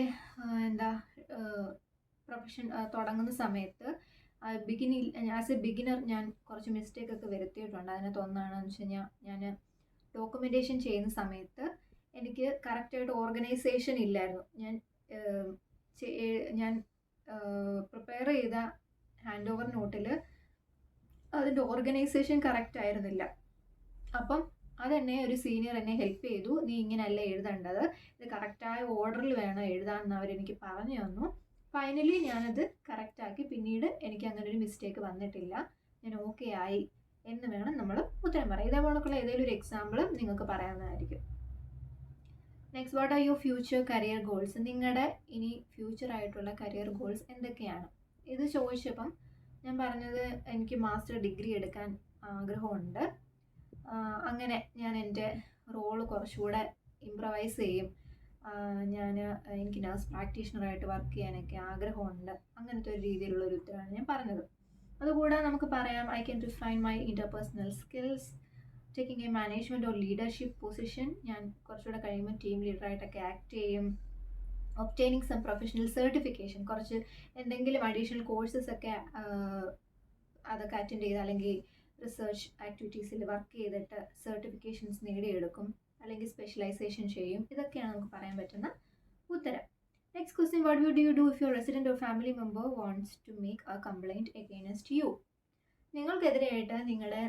പ്രൊഫഷൻ തുടങ്ങുന്ന സമയത്ത് ആസ് എ ബിഗിനർ ഞാൻ കുറച്ച് മിസ്റ്റേക്കൊക്കെ വരുത്തിയിട്ടുണ്ട്. അതിനകത്ത് ഒന്നാണെന്ന് വെച്ച് കഴിഞ്ഞാൽ, ഞാൻ ഡോക്യുമെൻറ്റേഷൻ ചെയ്യുന്ന സമയത്ത് എനിക്ക് കറക്റ്റായിട്ട് ഓർഗനൈസേഷൻ ഇല്ലായിരുന്നു. ഞാൻ പ്രിപ്പയർ ചെയ്ത ഹാൻഡ് ഓവർ നോട്ടിൽ അതിൻ്റെ ഓർഗനൈസേഷൻ കറക്റ്റ് ആയിരുന്നില്ല. അപ്പം അതെന്നെ ഒരു സീനിയർ എന്നെ ഹെൽപ്പ് ചെയ്തു, നീ ഇങ്ങനെയല്ല എഴുതേണ്ടത്, ഇത് കറക്റ്റായ ഓർഡറിൽ വേണം എഴുതാമെന്ന് അവരെനിക്ക് പറഞ്ഞു തന്നു. ഫൈനലി ഞാനത് കറക്റ്റാക്കി. പിന്നീട് എനിക്ക് അങ്ങനെ ഒരു മിസ്റ്റേക്ക് വന്നിട്ടില്ല, ഞാൻ ഓക്കെ ആയി എന്ന് വേണം നമ്മൾ ഉത്തരം പറയാം. ഇതേപോലുള്ള ഏതെങ്കിലും ഒരു എക്സാമ്പിൾ നിങ്ങൾക്ക് പറയാവുന്നതായിരിക്കും. Next, what are your future career goals? നിങ്ങളുടെ ഇനി ഫ്യൂച്ചറായിട്ടുള്ള കരിയർ ഗോൾസ് എന്തൊക്കെയാണ്? ഇത് ചോദിച്ചപ്പം ഞാൻ പറഞ്ഞത് എനിക്ക് മാസ്റ്റർ ഡിഗ്രി എടുക്കാൻ ആഗ്രഹമുണ്ട്. അങ്ങനെ ഞാൻ എൻ്റെ റോള് കുറച്ചുകൂടെ ഇംപ്രവൈസ് ചെയ്യും. എനിക്ക് നഴ്സ് പ്രാക്ടീഷണറായിട്ട് വർക്ക് ചെയ്യാനൊക്കെ ആഗ്രഹമുണ്ട്. അങ്ങനത്തെ ഒരു രീതിയിലുള്ള ഒരു ഉത്തരവാണ് ഞാൻ പറഞ്ഞത്. അതുകൂടാതെ നമുക്ക് പറയാം, I can refine my interpersonal skills, taking a management or leadership position. ഞാൻ കുറച്ചുകൂടെ കഴിയുമ്പോൾ ടീം ലീഡറായിട്ടൊക്കെ ആക്ട് ചെയ്യും. ഒബ്റ്റെയിനിങ് സം പ്രൊഫഷണൽ സർട്ടിഫിക്കേഷൻ, കുറച്ച് എന്തെങ്കിലും അഡീഷണൽ കോഴ്സസ് ഒക്കെ അതൊക്കെ അറ്റൻഡ് ചെയ്ത് അല്ലെങ്കിൽ റിസർച്ച് ആക്ടിവിറ്റീസിൽ വർക്ക് ചെയ്തിട്ട് സർട്ടിഫിക്കേഷൻസ് നേടിയെടുക്കും, അല്ലെങ്കിൽ സ്പെഷ്യലൈസേഷൻ ചെയ്യും. ഇതൊക്കെയാണ് നമുക്ക് പറയാൻ പറ്റുന്ന ഉത്തരം. Next question, what would you do if your resident or family member wants to make a complaint against you? നിങ്ങൾക്കെതിരെയായിട്ട് നിങ്ങളുടെ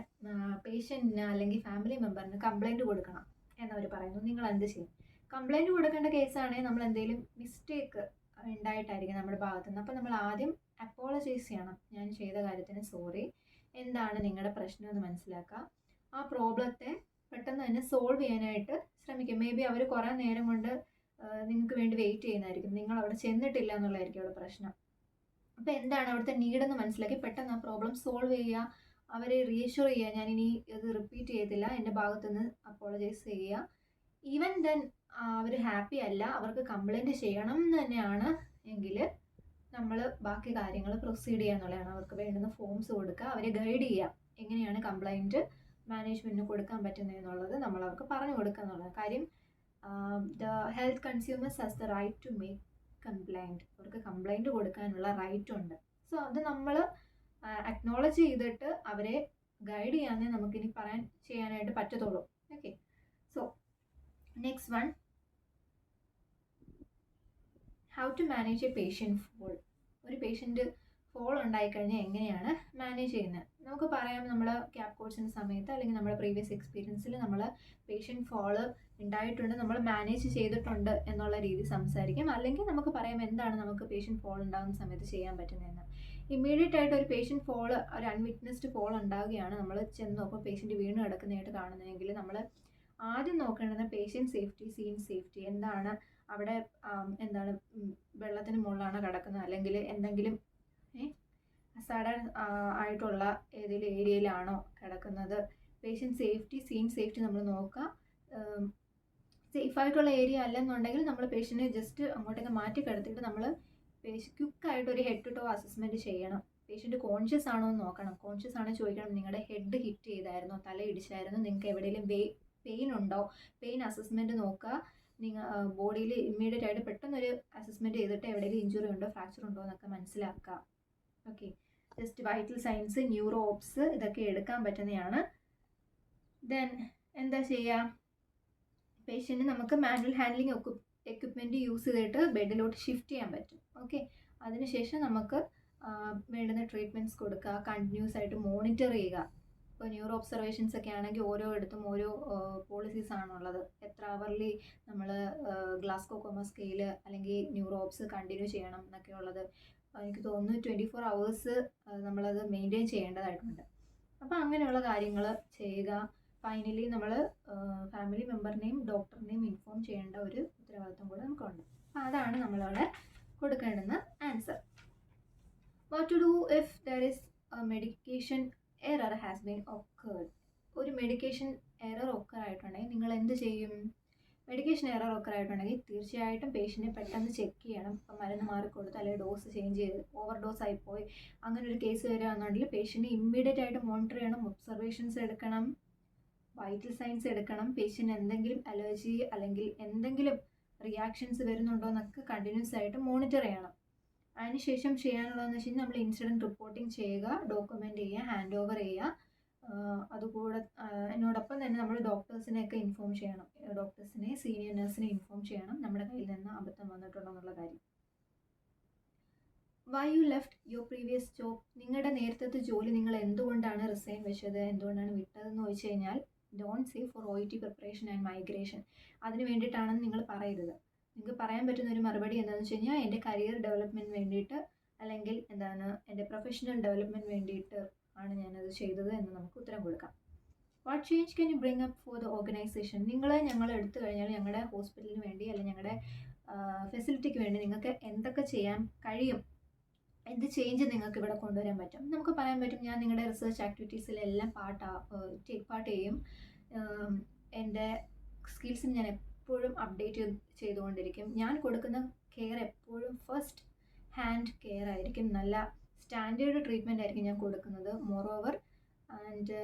പേഷ്യൻറ്റിന് അല്ലെങ്കിൽ ഫാമിലി മെമ്പറിന് കംപ്ലൈൻറ്റ് കൊടുക്കണം എന്നവർ പറയുന്നു. നിങ്ങൾ എന്ത് ചെയ്യും? കംപ്ലൈൻറ്റ് കൊടുക്കേണ്ട കേസാണെങ്കിൽ നമ്മൾ എന്തെങ്കിലും മിസ്റ്റേക്ക് ഉണ്ടായിട്ടായിരിക്കും നമ്മുടെ ഭാഗത്തു നിന്ന്. അപ്പോൾ നമ്മൾ ആദ്യം അപ്പോളജൈസ് ചെയ്യണം. ഞാൻ ചെയ്ത കാര്യത്തിന് സോറി, എന്താണ് നിങ്ങളുടെ പ്രശ്നം എന്ന് മനസ്സിലാക്കുക. ആ പ്രോബ്ലത്തെ പെട്ടെന്ന് തന്നെ സോൾവ് ചെയ്യാനായിട്ട് ശ്രമിക്കും. മേ ബി അവർ കുറേ നേരം കൊണ്ട് നിങ്ങൾക്ക് വേണ്ടി വെയിറ്റ് ചെയ്യുന്നതായിരിക്കും. നിങ്ങൾ അവിടെ ചെന്നിട്ടില്ല എന്നുള്ളതായിരിക്കും അവിടെ പ്രശ്നം. അപ്പോൾ എന്താണ് അവിടുത്തെ നീഡെന്ന് മനസ്സിലാക്കി പെട്ടെന്ന് ആ പ്രോബ്ലം സോൾവ് ചെയ്യുക, അവരെ റീഅഷ്യൂർ ചെയ്യുക, ഞാൻ ഇനി ഇത് റിപ്പീറ്റ് ചെയ്യത്തില്ല, എൻ്റെ ഭാഗത്തുനിന്ന് അപ്പോളജൈസ് ചെയ്യുക. ഈവൻ ദെൻ അവർ ഹാപ്പി അല്ല, അവർക്ക് കംപ്ലൈൻറ്റ് ചെയ്യണം എന്ന് തന്നെയാണ് എങ്കിൽ നമ്മൾ ബാക്കി കാര്യങ്ങൾ പ്രൊസീഡ് ചെയ്യുക എന്നുള്ളതാണ്. അവർക്ക് വേണ്ടുന്ന ഫോംസ് കൊടുക്കുക, അവരെ ഗൈഡ് ചെയ്യുക, എങ്ങനെയാണ് കംപ്ലൈൻറ്റ് മാനേജ്മെൻറ്റിന് കൊടുക്കാൻ പറ്റുന്നത് എന്നുള്ളത് നമ്മൾ അവർക്ക് പറഞ്ഞു കൊടുക്കുക എന്നുള്ളത്. കാര്യം the health consumers has the right to make complaint. അവർക്ക് കംപ്ലൈൻറ്റ് കൊടുക്കാനുള്ള റൈറ്റ് ഉണ്ട്. സോ അത് നമ്മൾ അക്നോളജ് ചെയ്തിട്ട് അവരെ ഗൈഡ് ചെയ്യാനേ നമുക്കിനി ചെയ്യാനായിട്ട് പറ്റത്തുള്ളൂ. Okay, so next one, how to manage a patient fall. ഒരു പേഷ്യൻറ്റ് ഫോൾ ഉണ്ടായിക്കഴിഞ്ഞാൽ എങ്ങനെയാണ് മാനേജ് ചെയ്യുന്നത്? നമുക്ക് പറയാം, നമ്മൾ ക്യാപ് കോഴ്സിൻ്റെ സമയത്ത് അല്ലെങ്കിൽ നമ്മുടെ പ്രീവിയസ് എക്സ്പീരിയൻസിൽ നമ്മൾ പേഷ്യൻറ്റ് ഫോൾ ഉണ്ടായിട്ടുണ്ട്, നമ്മൾ മാനേജ് ചെയ്തിട്ടുണ്ട് എന്നുള്ള രീതി സംസാരിക്കും. അല്ലെങ്കിൽ നമുക്ക് പറയാം എന്താണ് നമുക്ക് പേഷ്യൻറ്റ് ഫോൾ ഉണ്ടാകുന്ന സമയത്ത് ചെയ്യാൻ പറ്റുന്നതെന്ന്. ഇമ്മീഡിയറ്റ് ആയിട്ട് ഒരു പേഷ്യൻറ്റ് ഫോൾ, ഒരു അൺവിറ്റ്നസ്ഡ് ഫോൾ ഉണ്ടാവുകയാണ്, നമ്മൾ ചെന്ന് നോക്കുമ്പോൾ പേഷ്യൻറ്റ് വീണ് കിടക്കുന്നതായിട്ട് കാണുന്നതെങ്കിൽ നമ്മൾ ആദ്യം നോക്കേണ്ടത് പേഷ്യൻറ്റ് സേഫ്റ്റി, സീൻ സേഫ്റ്റി. എന്താണ് അവിടെ, എന്താണ് വെള്ളത്തിന് മുകളിലാണോ കിടക്കുന്നത്, അല്ലെങ്കിൽ എന്തെങ്കിലും സഡൻ ആയിട്ടുള്ള ഏതെങ്കിലും ഏരിയയിലാണോ കിടക്കുന്നത്. പേഷ്യൻറ്റ് സേഫ്റ്റി, സീൻ സേഫ്റ്റി നമ്മൾ നോക്കുക. സേഫായിട്ടുള്ള ഏരിയ അല്ലെന്നുണ്ടെങ്കിൽ നമ്മൾ പേഷ്യൻറ്റിനെ ജസ്റ്റ് അങ്ങോട്ടേക്ക് മാറ്റി കിടത്തിയിട്ട് നമ്മൾ ക്വിക്കായിട്ട് ഒരു ഹെഡ് ടു ടോ അസസ്മെൻറ്റ് ചെയ്യണം. പേഷ്യൻറ്റ് കോൺഷ്യസ് ആണോ എന്ന് നോക്കണം. കോൺഷ്യസ് ആണോ ചോദിക്കണം, നിങ്ങളുടെ ഹെഡ് ഹിറ്റ് ചെയ്തായിരുന്നോ, തല ഇടിച്ചായിരുന്നോ, നിങ്ങൾക്ക് എവിടെയെങ്കിലും പെയിൻ ഉണ്ടോ, പെയിൻ അസസ്മെൻറ്റ് നോക്കുക. നിങ്ങൾ ബോഡിയിൽ ഇമ്മീഡിയറ്റ് ആയിട്ട് പെട്ടെന്നൊരു അസസ്മെൻറ്റ് ചെയ്തിട്ട് എവിടെയെങ്കിലും ഇഞ്ചുറി ഉണ്ടോ, ഫ്രാക്ചർ ഉണ്ടോ എന്നൊക്കെ മനസ്സിലാക്കുക. Okay, just vital science, neuro ops ഇതൊക്കെ എടുക്കാൻ പറ്റുന്നതാണ്. ദെൻ എന്താ ചെയ്യുക, പേഷ്യൻറ്റ് നമുക്ക് മാനുവൽ ഹാൻഡ്ലിംഗ് എക്യുപ്മെൻറ്റ് യൂസ് ചെയ്തിട്ട് ബെഡിലോട്ട് ഷിഫ്റ്റ് ചെയ്യാൻ പറ്റും. ഓക്കെ, അതിനുശേഷം നമുക്ക് വേണ്ടുന്ന ട്രീറ്റ്മെൻറ്റ്സ് കൊടുക്കുക, കണ്ടിന്യൂസ് ആയിട്ട് മോണിറ്റർ ചെയ്യുക. ഇപ്പോൾ ന്യൂറോ ഒബ്സർവേഷൻസ് ഒക്കെ ആണെങ്കിൽ ഓരോ ഇടത്തും ഓരോ പോളിസീസ് ആണുള്ളത്. എത്ര അവർലി നമ്മൾ ഗ്ലാസ്കോ കോമ സ്കെയില് അല്ലെങ്കിൽ ന്യൂറോ ഓപ്സ് കണ്ടിന്യൂ ചെയ്യണം എന്നൊക്കെ ഉള്ളത്. എനിക്ക് തോന്നുന്നു 24 hours നമ്മളത് മെയിൻറ്റെയിൻ ചെയ്യേണ്ടതായിട്ടുണ്ട്. അപ്പോൾ അങ്ങനെയുള്ള കാര്യങ്ങൾ ചെയ്യുക. ഫൈനലി നമ്മൾ ഫാമിലി മെമ്പറിനെയും ഡോക്ടറിനെയും ഇൻഫോം ചെയ്യേണ്ട ഒരു ഉത്തരവാദിത്വം കൂടെ നമുക്കുണ്ട്. അപ്പോൾ അതാണ് നമ്മളവിടെ കൊടുക്കേണ്ടുന്ന answer. What to do if there is medication error has been occurred. ഒരു മെഡിക്കേഷൻ എറർ ഒക്കർ ആയിട്ടുണ്ടെങ്കിൽ നിങ്ങൾ എന്ത് ചെയ്യും? മെഡിക്കേഷൻ എറർ ഒക്കെ ആയിട്ടുണ്ടെങ്കിൽ തീർച്ചയായിട്ടും പേഷ്യൻറ്റിനെ പെട്ടെന്ന് ചെക്ക് ചെയ്യണം. ഇപ്പം മരുന്ന് മാറിക്കൊടുത്ത് അല്ലെങ്കിൽ ഡോസ് ചേഞ്ച് ചെയ്ത് ഓവർ ഡോസ് ആയിപ്പോയി അങ്ങനെ ഒരു കേസ് വരികയാണെന്നുണ്ടെങ്കിൽ പേഷ്യൻറ്റ് ഇമ്മീഡിയറ്റ് ആയിട്ട് മോണിറ്റർ ചെയ്യണം, ഒബ്സർവേഷൻസ് എടുക്കണം, വൈറ്റൽ സൈൻസ് എടുക്കണം. പേഷ്യൻ്റ് എന്തെങ്കിലും അലർജി അല്ലെങ്കിൽ എന്തെങ്കിലും റിയാക്ഷൻസ് വരുന്നുണ്ടോ എന്നൊക്കെ കണ്ടിന്യൂസ് ആയിട്ട് മോണിറ്റർ ചെയ്യണം. അതിനുശേഷം ചെയ്യാനുള്ളതെന്ന് വെച്ച് കഴിഞ്ഞാൽ നമ്മൾ ഇൻസിഡൻറ്റ് റിപ്പോർട്ടിംഗ് ചെയ്യുക, ഡോക്യുമെൻ്റ് ചെയ്യുക, ഹാൻഡ് ഓവർ ചെയ്യുക. അതുകൂടെ എന്നോടൊപ്പം തന്നെ നമ്മൾ ഡോക്ടേഴ്സിനെയൊക്കെ ഇൻഫോം ചെയ്യണം. ഡോക്ടേഴ്സിനെ, സീനിയർ നഴ്സിനെ ഇൻഫോം ചെയ്യണം നമ്മുടെ കയ്യിൽ നിന്ന് അബദ്ധം വന്നിട്ടുണ്ടോ എന്നുള്ള കാര്യം. Why you left your previous job. നിങ്ങളുടെ നേരത്തെ ജോലി നിങ്ങൾ എന്തുകൊണ്ടാണ് റിസൈൻ വെച്ചത്, എന്തുകൊണ്ടാണ് വിട്ടതെന്ന് ചോദിച്ചു കഴിഞ്ഞാൽ don't say for OET preparation and migration. അതിന് വേണ്ടിയിട്ടാണെന്ന് നിങ്ങൾ പറയരുത്. നിങ്ങൾക്ക് പറയാൻ പറ്റുന്ന ഒരു മറുപടി എന്താണെന്ന് വെച്ച് കഴിഞ്ഞാൽ എൻ്റെ കരിയർ ഡെവലപ്മെൻറ്റ് വേണ്ടിയിട്ട് അല്ലെങ്കിൽ എൻ്റെ പ്രൊഫഷണൽ ഡെവലപ്മെൻറ്റ് വേണ്ടിയിട്ട് ആണ് ഞാനത് ചെയ്തത് എന്ന് നമുക്ക് ഉത്തരം കൊടുക്കാം. What change can you bring up for the organisation. ഞങ്ങൾ എടുത്തു കഴിഞ്ഞാൽ ഞങ്ങളുടെ ഹോസ്പിറ്റലിന് വേണ്ടി അല്ലെങ്കിൽ ഞങ്ങളുടെ ഫെസിലിറ്റിക്ക് വേണ്ടി നിങ്ങൾക്ക് എന്തൊക്കെ ചെയ്യാൻ കഴിയും എന്ത് ചേഞ്ച് നിങ്ങൾക്ക് ഇവിടെ കൊണ്ടുവരാൻ പറ്റും. നമുക്ക് പറയാൻ പറ്റും, ഞാൻ നിങ്ങളുടെ റിസർച്ച് ആക്ടിവിറ്റീസിലെല്ലാം ടേക്ക് പാർട്ട് ചെയ്യും. എൻ്റെ സ്കിൽസിന് ഞാൻ എപ്പോഴും അപ്ഡേറ്റ് ചെയ്തുകൊണ്ടിരിക്കും. ഞാൻ കൊടുക്കുന്ന കെയർ എപ്പോഴും ഫസ്റ്റ് ഹാൻഡ് കെയർ ആയിരിക്കും. നല്ല സ്റ്റാൻഡേർഡ് ട്രീറ്റ്മെൻ്റ് ആയിരിക്കും ഞാൻ കൊടുക്കുന്നത്. Moreover and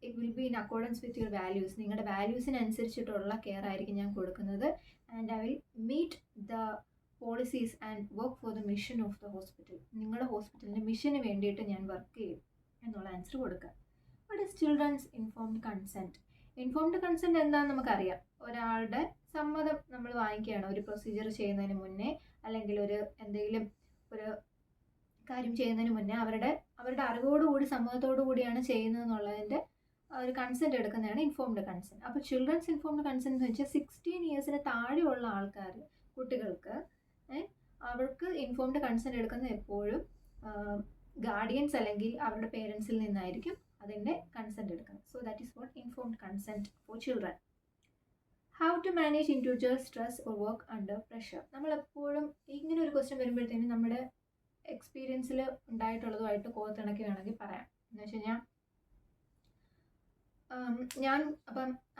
it will be in accordance with your values. നിങ്ങളുടെ വാല്യൂസിനനുസരിച്ചിട്ടുള്ള കെയർ ആയിരിക്കും ഞാൻ കൊടുക്കുന്നത്. And I will meet the policies and work for the mission of the hospital. നിങ്ങളുടെ ഹോസ്പിറ്റലിൻ്റെ മിഷന് വേണ്ടിയിട്ട് ഞാൻ വർക്ക് ചെയ്യും എന്നുള്ള ആൻസർ കൊടുക്കുക. What is children's informed consent? Informed consent എന്താണെന്ന് നമുക്കറിയാം. ഒരാളുടെ സമ്മതം നമ്മൾ വാങ്ങിക്കുകയാണ് ഒരു പ്രൊസീജിയർ ചെയ്യുന്നതിന് മുന്നേ, അല്ലെങ്കിൽ എന്തെങ്കിലും ഒരു കാര്യം ചെയ്യുന്നതിന് മുന്നേ അവരുടെ അറിവോടുകൂടി സമ്മതത്തോടു കൂടിയാണ് ചെയ്യുന്നതെന്നുള്ളതിൻ്റെ ഒരു കൺസെൻറ്റ് എടുക്കുന്നതാണ് ഇൻഫോംഡ് കൺസെൻറ്റ്. അപ്പോൾ ചിൽഡ്രൻസ് ഇൻഫോംഡ് കൺസെൻറ്റ് എന്ന് വെച്ചാൽ 16 ഇയേഴ്സിന് താഴെയുള്ള ആൾക്കാർ, കുട്ടികൾക്ക് അവർക്ക് ഇൻഫോംഡ് കൺസെൻറ്റ് എടുക്കുന്നത് എപ്പോഴും ഗാർഡിയൻസ് അല്ലെങ്കിൽ അവരുടെ പേരൻസിൽ നിന്നായിരിക്കും അതിൻ്റെ കൺസെൻറ്റ് എടുക്കുന്നത്. So that is what informed consent for children. How to manage individual stress or work under pressure? നമ്മളെപ്പോഴും ഇങ്ങനെ ഒരു ക്വസ്റ്റ്യൻ വരുമ്പോഴത്തേനും നമ്മുടെ എക്സ്പീരിയൻസിൽ ഉണ്ടായിട്ടുള്ളതുമായിട്ട് കോർത്തിണക്കി വേണമെങ്കിൽ പറയാം. എന്ന് വെച്ച് കഴിഞ്ഞാൽ ഞാൻ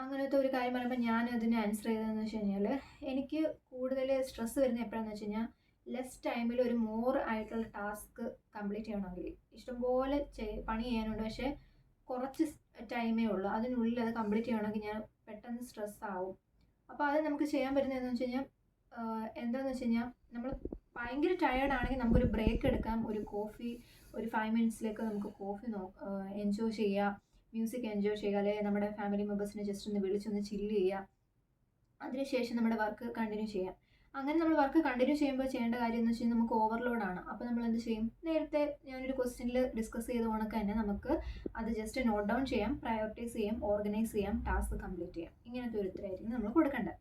അങ്ങനത്തെ ഒരു കാര്യം പറയുമ്പോൾ ഞാൻ അതിന് ആൻസർ ചെയ്തതെന്ന് വെച്ച് കഴിഞ്ഞാൽ, എനിക്ക് കൂടുതൽ സ്ട്രെസ്സ് വരുന്നത് എപ്പോഴാണെന്ന് വെച്ച് കഴിഞ്ഞാൽ ലെസ് ടൈമിൽ ഒരു മോർ ആയിട്ടുള്ള ടാസ്ക് കംപ്ലീറ്റ് ചെയ്യണമെങ്കിൽ. ഇഷ്ടംപോലെ പണി ചെയ്യാനുണ്ട്, പക്ഷേ കുറച്ച് ടൈമേ ഉള്ളൂ, അതിനുള്ളിൽ അത് കംപ്ലീറ്റ് ചെയ്യണമെങ്കിൽ ഞാൻ പെട്ടെന്ന് സ്ട്രെസ് ആവും. അപ്പോൾ അത് നമുക്ക് ചെയ്യാൻ പറ്റുന്നതെന്ന് വെച്ച് കഴിഞ്ഞാൽ എന്താണെന്ന് വെച്ച് കഴിഞ്ഞാൽ, നമ്മൾ ഭയങ്കര ടയേർഡ് ആണെങ്കിൽ നമുക്കൊരു ബ്രേക്ക് എടുക്കാം. ഒരു 5 മിനിറ്റ്സിലേക്ക് നമുക്ക് കോഫി എൻജോയ് ചെയ്യാം, മ്യൂസിക് എൻജോയ് ചെയ്യുക, അല്ലെങ്കിൽ നമ്മുടെ ഫാമിലി മെമ്പേഴ്സിനെ ജസ്റ്റ് ഒന്ന് വിളിച്ചൊന്ന് ചില്ല് ചെയ്യുക. അതിനുശേഷം നമ്മുടെ വർക്ക് കണ്ടിന്യൂ ചെയ്യാം. അങ്ങനെ നമ്മൾ വർക്ക് കണ്ടിന്യൂ ചെയ്യുമ്പോൾ ചെയ്യേണ്ട കാര്യം എന്ന് വെച്ച് കഴിഞ്ഞാൽ നമുക്ക് ഓവർലോഡാണ്. അപ്പോൾ നമ്മൾ എന്ത് ചെയ്യും? നേരത്തെ ഞാനൊരു ക്വസ്റ്റ്യനിൽ ഡിസ്കസ് ചെയ്ത കണക്ക് തന്നെ നമുക്ക് അത് ജസ്റ്റ് നോട്ട് ഡൗൺ ചെയ്യാം, പ്രയോറിറ്റൈസ് ചെയ്യാം, ഓർഗനൈസ് ചെയ്യാം, ടാസ്ക് കംപ്ലീറ്റ് ചെയ്യാം. ഇങ്ങനത്തെ ഒരു ഉത്തരമായിരിക്കും നമ്മൾ കൊടുക്കേണ്ടത്.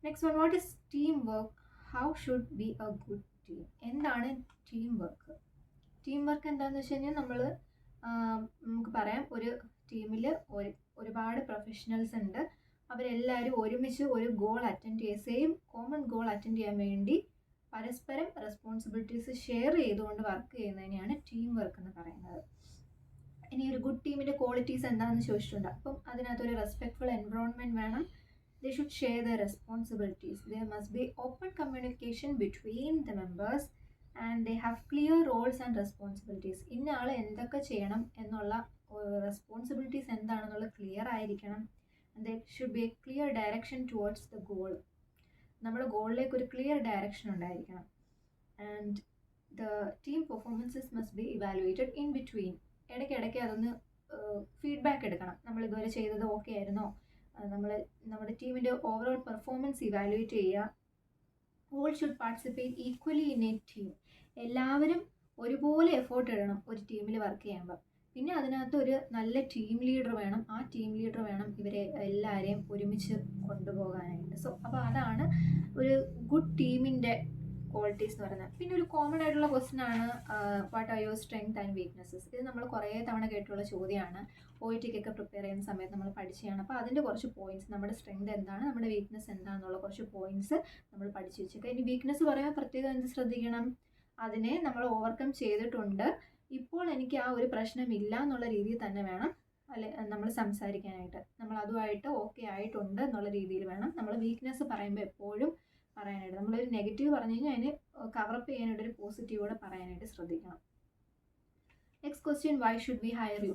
Next one, what is team work? How should be A good team? എന്താണ് ടീം വർക്ക്? ടീം വർക്ക് എന്താണെന്ന് വെച്ച് കഴിഞ്ഞാൽ നമുക്ക് പറയാം, ഒരു ടീമിൽ ഒരുപാട് പ്രൊഫഷണൽസ് ഉണ്ട്. അവരെല്ലാവരും ഒരുമിച്ച് ഒരു ഗോൾ അറ്റൻഡ് ചെയ്യുക, സെയിം കോമൺ ഗോൾ അറ്റൻഡ് ചെയ്യാൻ വേണ്ടി പരസ്പരം റെസ്പോൺസിബിലിറ്റീസ് ഷെയർ ചെയ്തുകൊണ്ട് വർക്ക് ചെയ്യുന്നതിനെയാണ് ടീം വർക്ക് എന്ന് പറയുന്നത്. ഇനി ഒരു ഗുഡ് ടീമിൻ്റെ ക്വാളിറ്റീസ് എന്താണെന്ന് ചോദിച്ചിട്ടുണ്ട്. അപ്പം അതിനകത്തൊരു റെസ്പെക്ട്ഫുൾ എൻവറോൺമെൻറ്റ് വേണം. They should share their responsibilities. There must be open communication between the members and they have clear roles and responsibilities. ഇന്ന ആൾ എന്തൊക്കെ ചെയ്യണം എന്നുള്ള റെസ്പോൺസിബിലിറ്റീസ് എന്താണെന്നുള്ള ക്ലിയർ ആയിരിക്കണം. And there should be a clear direction towards the goal. നമ്മുടെ ഗോളിലേക്ക് ഒരു ക്ലിയർ ഡയറക്ഷൻ ഉണ്ടായിരിക്കണം. And the team performances must be evaluated in between. ഇടയ്ക്കിടയ്ക്ക് അതൊന്ന് ഫീഡ്ബാക്ക് എടുക്കണം. നമ്മൾ ഇതുവരെ ചെയ്തത് ഓക്കെ ആയിരുന്നോ, നമ്മുടെ ടീമിൻ്റെ ഓവറോൾ പെർഫോമൻസ് ഇവാലുവേറ്റ് ചെയ്യുക. All should participate equally in A team. എല്ലാവരും ഒരുപോലെ എഫേർട്ട് ഇടണം ഒരു ടീമിൽ വർക്ക് ചെയ്യുമ്പോൾ. പിന്നെ അതിനകത്ത് ഒരു നല്ല ടീം ലീഡർ വേണം. ആ ടീം ലീഡർ വേണം ഇവരെ എല്ലാവരെയും ഒരുമിച്ച് കൊണ്ടുപോകാനായിട്ട്. സോ അപ്പോൾ അതാണ് ഒരു ഗുഡ് ടീമിൻ്റെ ക്വാളിറ്റീസ് എന്ന് പറയുന്നത്. പിന്നെ ഒരു കോമൺ ആയിട്ടുള്ള ക്വസ്റ്റ്യൻ ആണ്, what are your strength and weaknesses? ഇത് നമ്മൾ കുറേ തവണ കേട്ടുള്ള ചോദ്യമാണ്. OETക്കൊക്കെ പ്രിപ്പയർ ചെയ്യുന്ന സമയത്ത് നമ്മൾ പഠിച്ചതാണ്. അപ്പോൾ അതിൻ്റെ കുറച്ച് പോയിന്റ്സ്, നമ്മുടെ സ്ട്രെങ്ത് എന്താണ്, നമ്മുടെ വീക്ക്നെസ് എന്താണെന്നുള്ള കുറച്ച് പോയിന്റ്സ് നമ്മൾ പഠിച്ചു വെച്ചേക്കുക. ഇനി വീക്ക്നെസ് പറയുമ്പോൾ പ്രത്യേകം എന്ത് ശ്രദ്ധിക്കണം? അതിനെ നമ്മൾ ഓവർകം ചെയ്തിട്ടുണ്ട്, ഇപ്പോൾ എനിക്ക് ആ ഒരു പ്രശ്നമില്ല എന്നുള്ള രീതിയിൽ തന്നെ വേണം നമ്മൾ സംസാരിക്കാനായിട്ട്. നമ്മൾ അതുമായിട്ട് ഓക്കെ ആയിട്ടുണ്ട് എന്നുള്ള രീതിയിൽ വേണം നമ്മൾ വീക്ക്നെസ് പറയുമ്പോൾ എപ്പോഴും പറയാനായിട്ട്. നമ്മളൊരു നെഗറ്റീവ് പറഞ്ഞു കഴിഞ്ഞാൽ അതിന് കവറപ്പ് ചെയ്യാനായിട്ട് ഒരു പോസിറ്റീവ് കൂടെ പറയാനായിട്ട് ശ്രദ്ധിക്കണം. Next question, why should we hire you?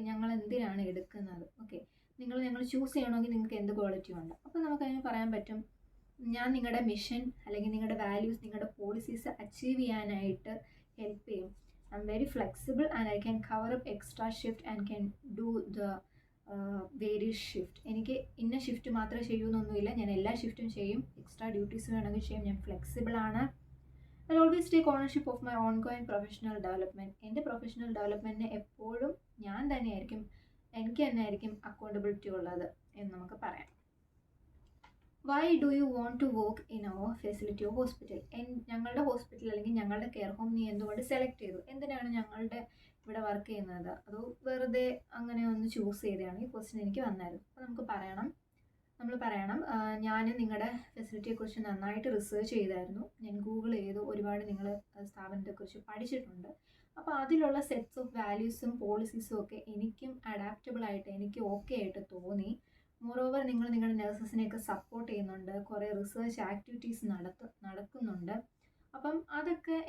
ഞങ്ങൾ എന്തിനാണ് എടുക്കുന്നത്? ഓക്കെ, ഞങ്ങൾ ചൂസ് ചെയ്യണമെങ്കിൽ നിങ്ങൾക്ക് എന്ത് ക്വാളിറ്റി ഉണ്ട്? അപ്പോൾ നമുക്കതിന് പറയാൻ പറ്റും, ഞാൻ നിങ്ങളുടെ മിഷൻ അല്ലെങ്കിൽ നിങ്ങളുടെ വാല്യൂസ്, നിങ്ങളുടെ പോളിസീസ് അച്ചീവ് ചെയ്യാനായിട്ട് ഹെൽപ്പ് ചെയ്യും. I am very flexible and I can cover up extra shift and can do the various shift. എനിക്ക് ഇന്ന ഷിഫ്റ്റ് മാത്രമേ ചെയ്യൂന്നൊന്നുമില്ല, ഞാൻ എല്ലാ ഷിഫ്റ്റും ചെയ്യും. എക്സ്ട്രാ ഡ്യൂട്ടീസ് വേണമെങ്കിൽ ചെയ്യും. ഞാൻ ഫ്ലെക്സിബിൾ ആണ്. I always take ownership of my own going professional development. എൻ്റെ പ്രൊഫഷണൽ ഡെവലപ്മെൻറ്റിന് എപ്പോഴും ഞാൻ തന്നെയായിരിക്കും, എനിക്ക് തന്നെയായിരിക്കും അക്കൗണ്ടബിലിറ്റി ഉള്ളത് എന്ന് നമുക്ക് പറയാം. Why do you want to work in our facility of hospital? ഞങ്ങളുടെ ഹോസ്പിറ്റൽ അല്ലെങ്കിൽ ഞങ്ങളുടെ കെയർ ഹോം നീ എന്തുകൊണ്ട് സെലക്ട് ചെയ്തു? എന്തിനാണ് ഞങ്ങളുടെ ഇവിടെ വർക്ക് ചെയ്യുന്നത്? അതോ വെറുതെ അങ്ങനെ ഒന്ന് ചൂസ് ചെയ്തതാണ്? ഈ ക്വസ്റ്റ്യൻ എനിക്ക് വന്നായിരുന്നു. അപ്പോൾ നമുക്ക് പറയണം, നമ്മൾ പറയണം, ഞാൻ നിങ്ങളുടെ ഫെസിലിറ്റിയെക്കുറിച്ച് നന്നായിട്ട് റിസർച്ച് ചെയ്തായിരുന്നു. ഞാൻ ഗൂഗിൾ ചെയ്തു, ഒരുപാട് നിങ്ങൾ സ്ഥാപനത്തെക്കുറിച്ച് പഠിച്ചിട്ടുണ്ട്. അപ്പോൾ അതിലുള്ള സെറ്റ്സ് ഓഫ് വാല്യൂസും പോളിസീസും ഒക്കെ എനിക്കും അഡാപ്റ്റബിൾ ആയിട്ട്, എനിക്ക് ഓക്കെ ആയിട്ട് തോന്നി. മോറോവർ നിങ്ങൾ നിങ്ങളുടെ നഴ്സസിനെയൊക്കെ സപ്പോർട്ട് ചെയ്യുന്നുണ്ട്, കുറേ റിസർച്ച് ആക്ടിവിറ്റീസ് നടക്കുന്നുണ്ട്. അപ്പം അതൊക്കെ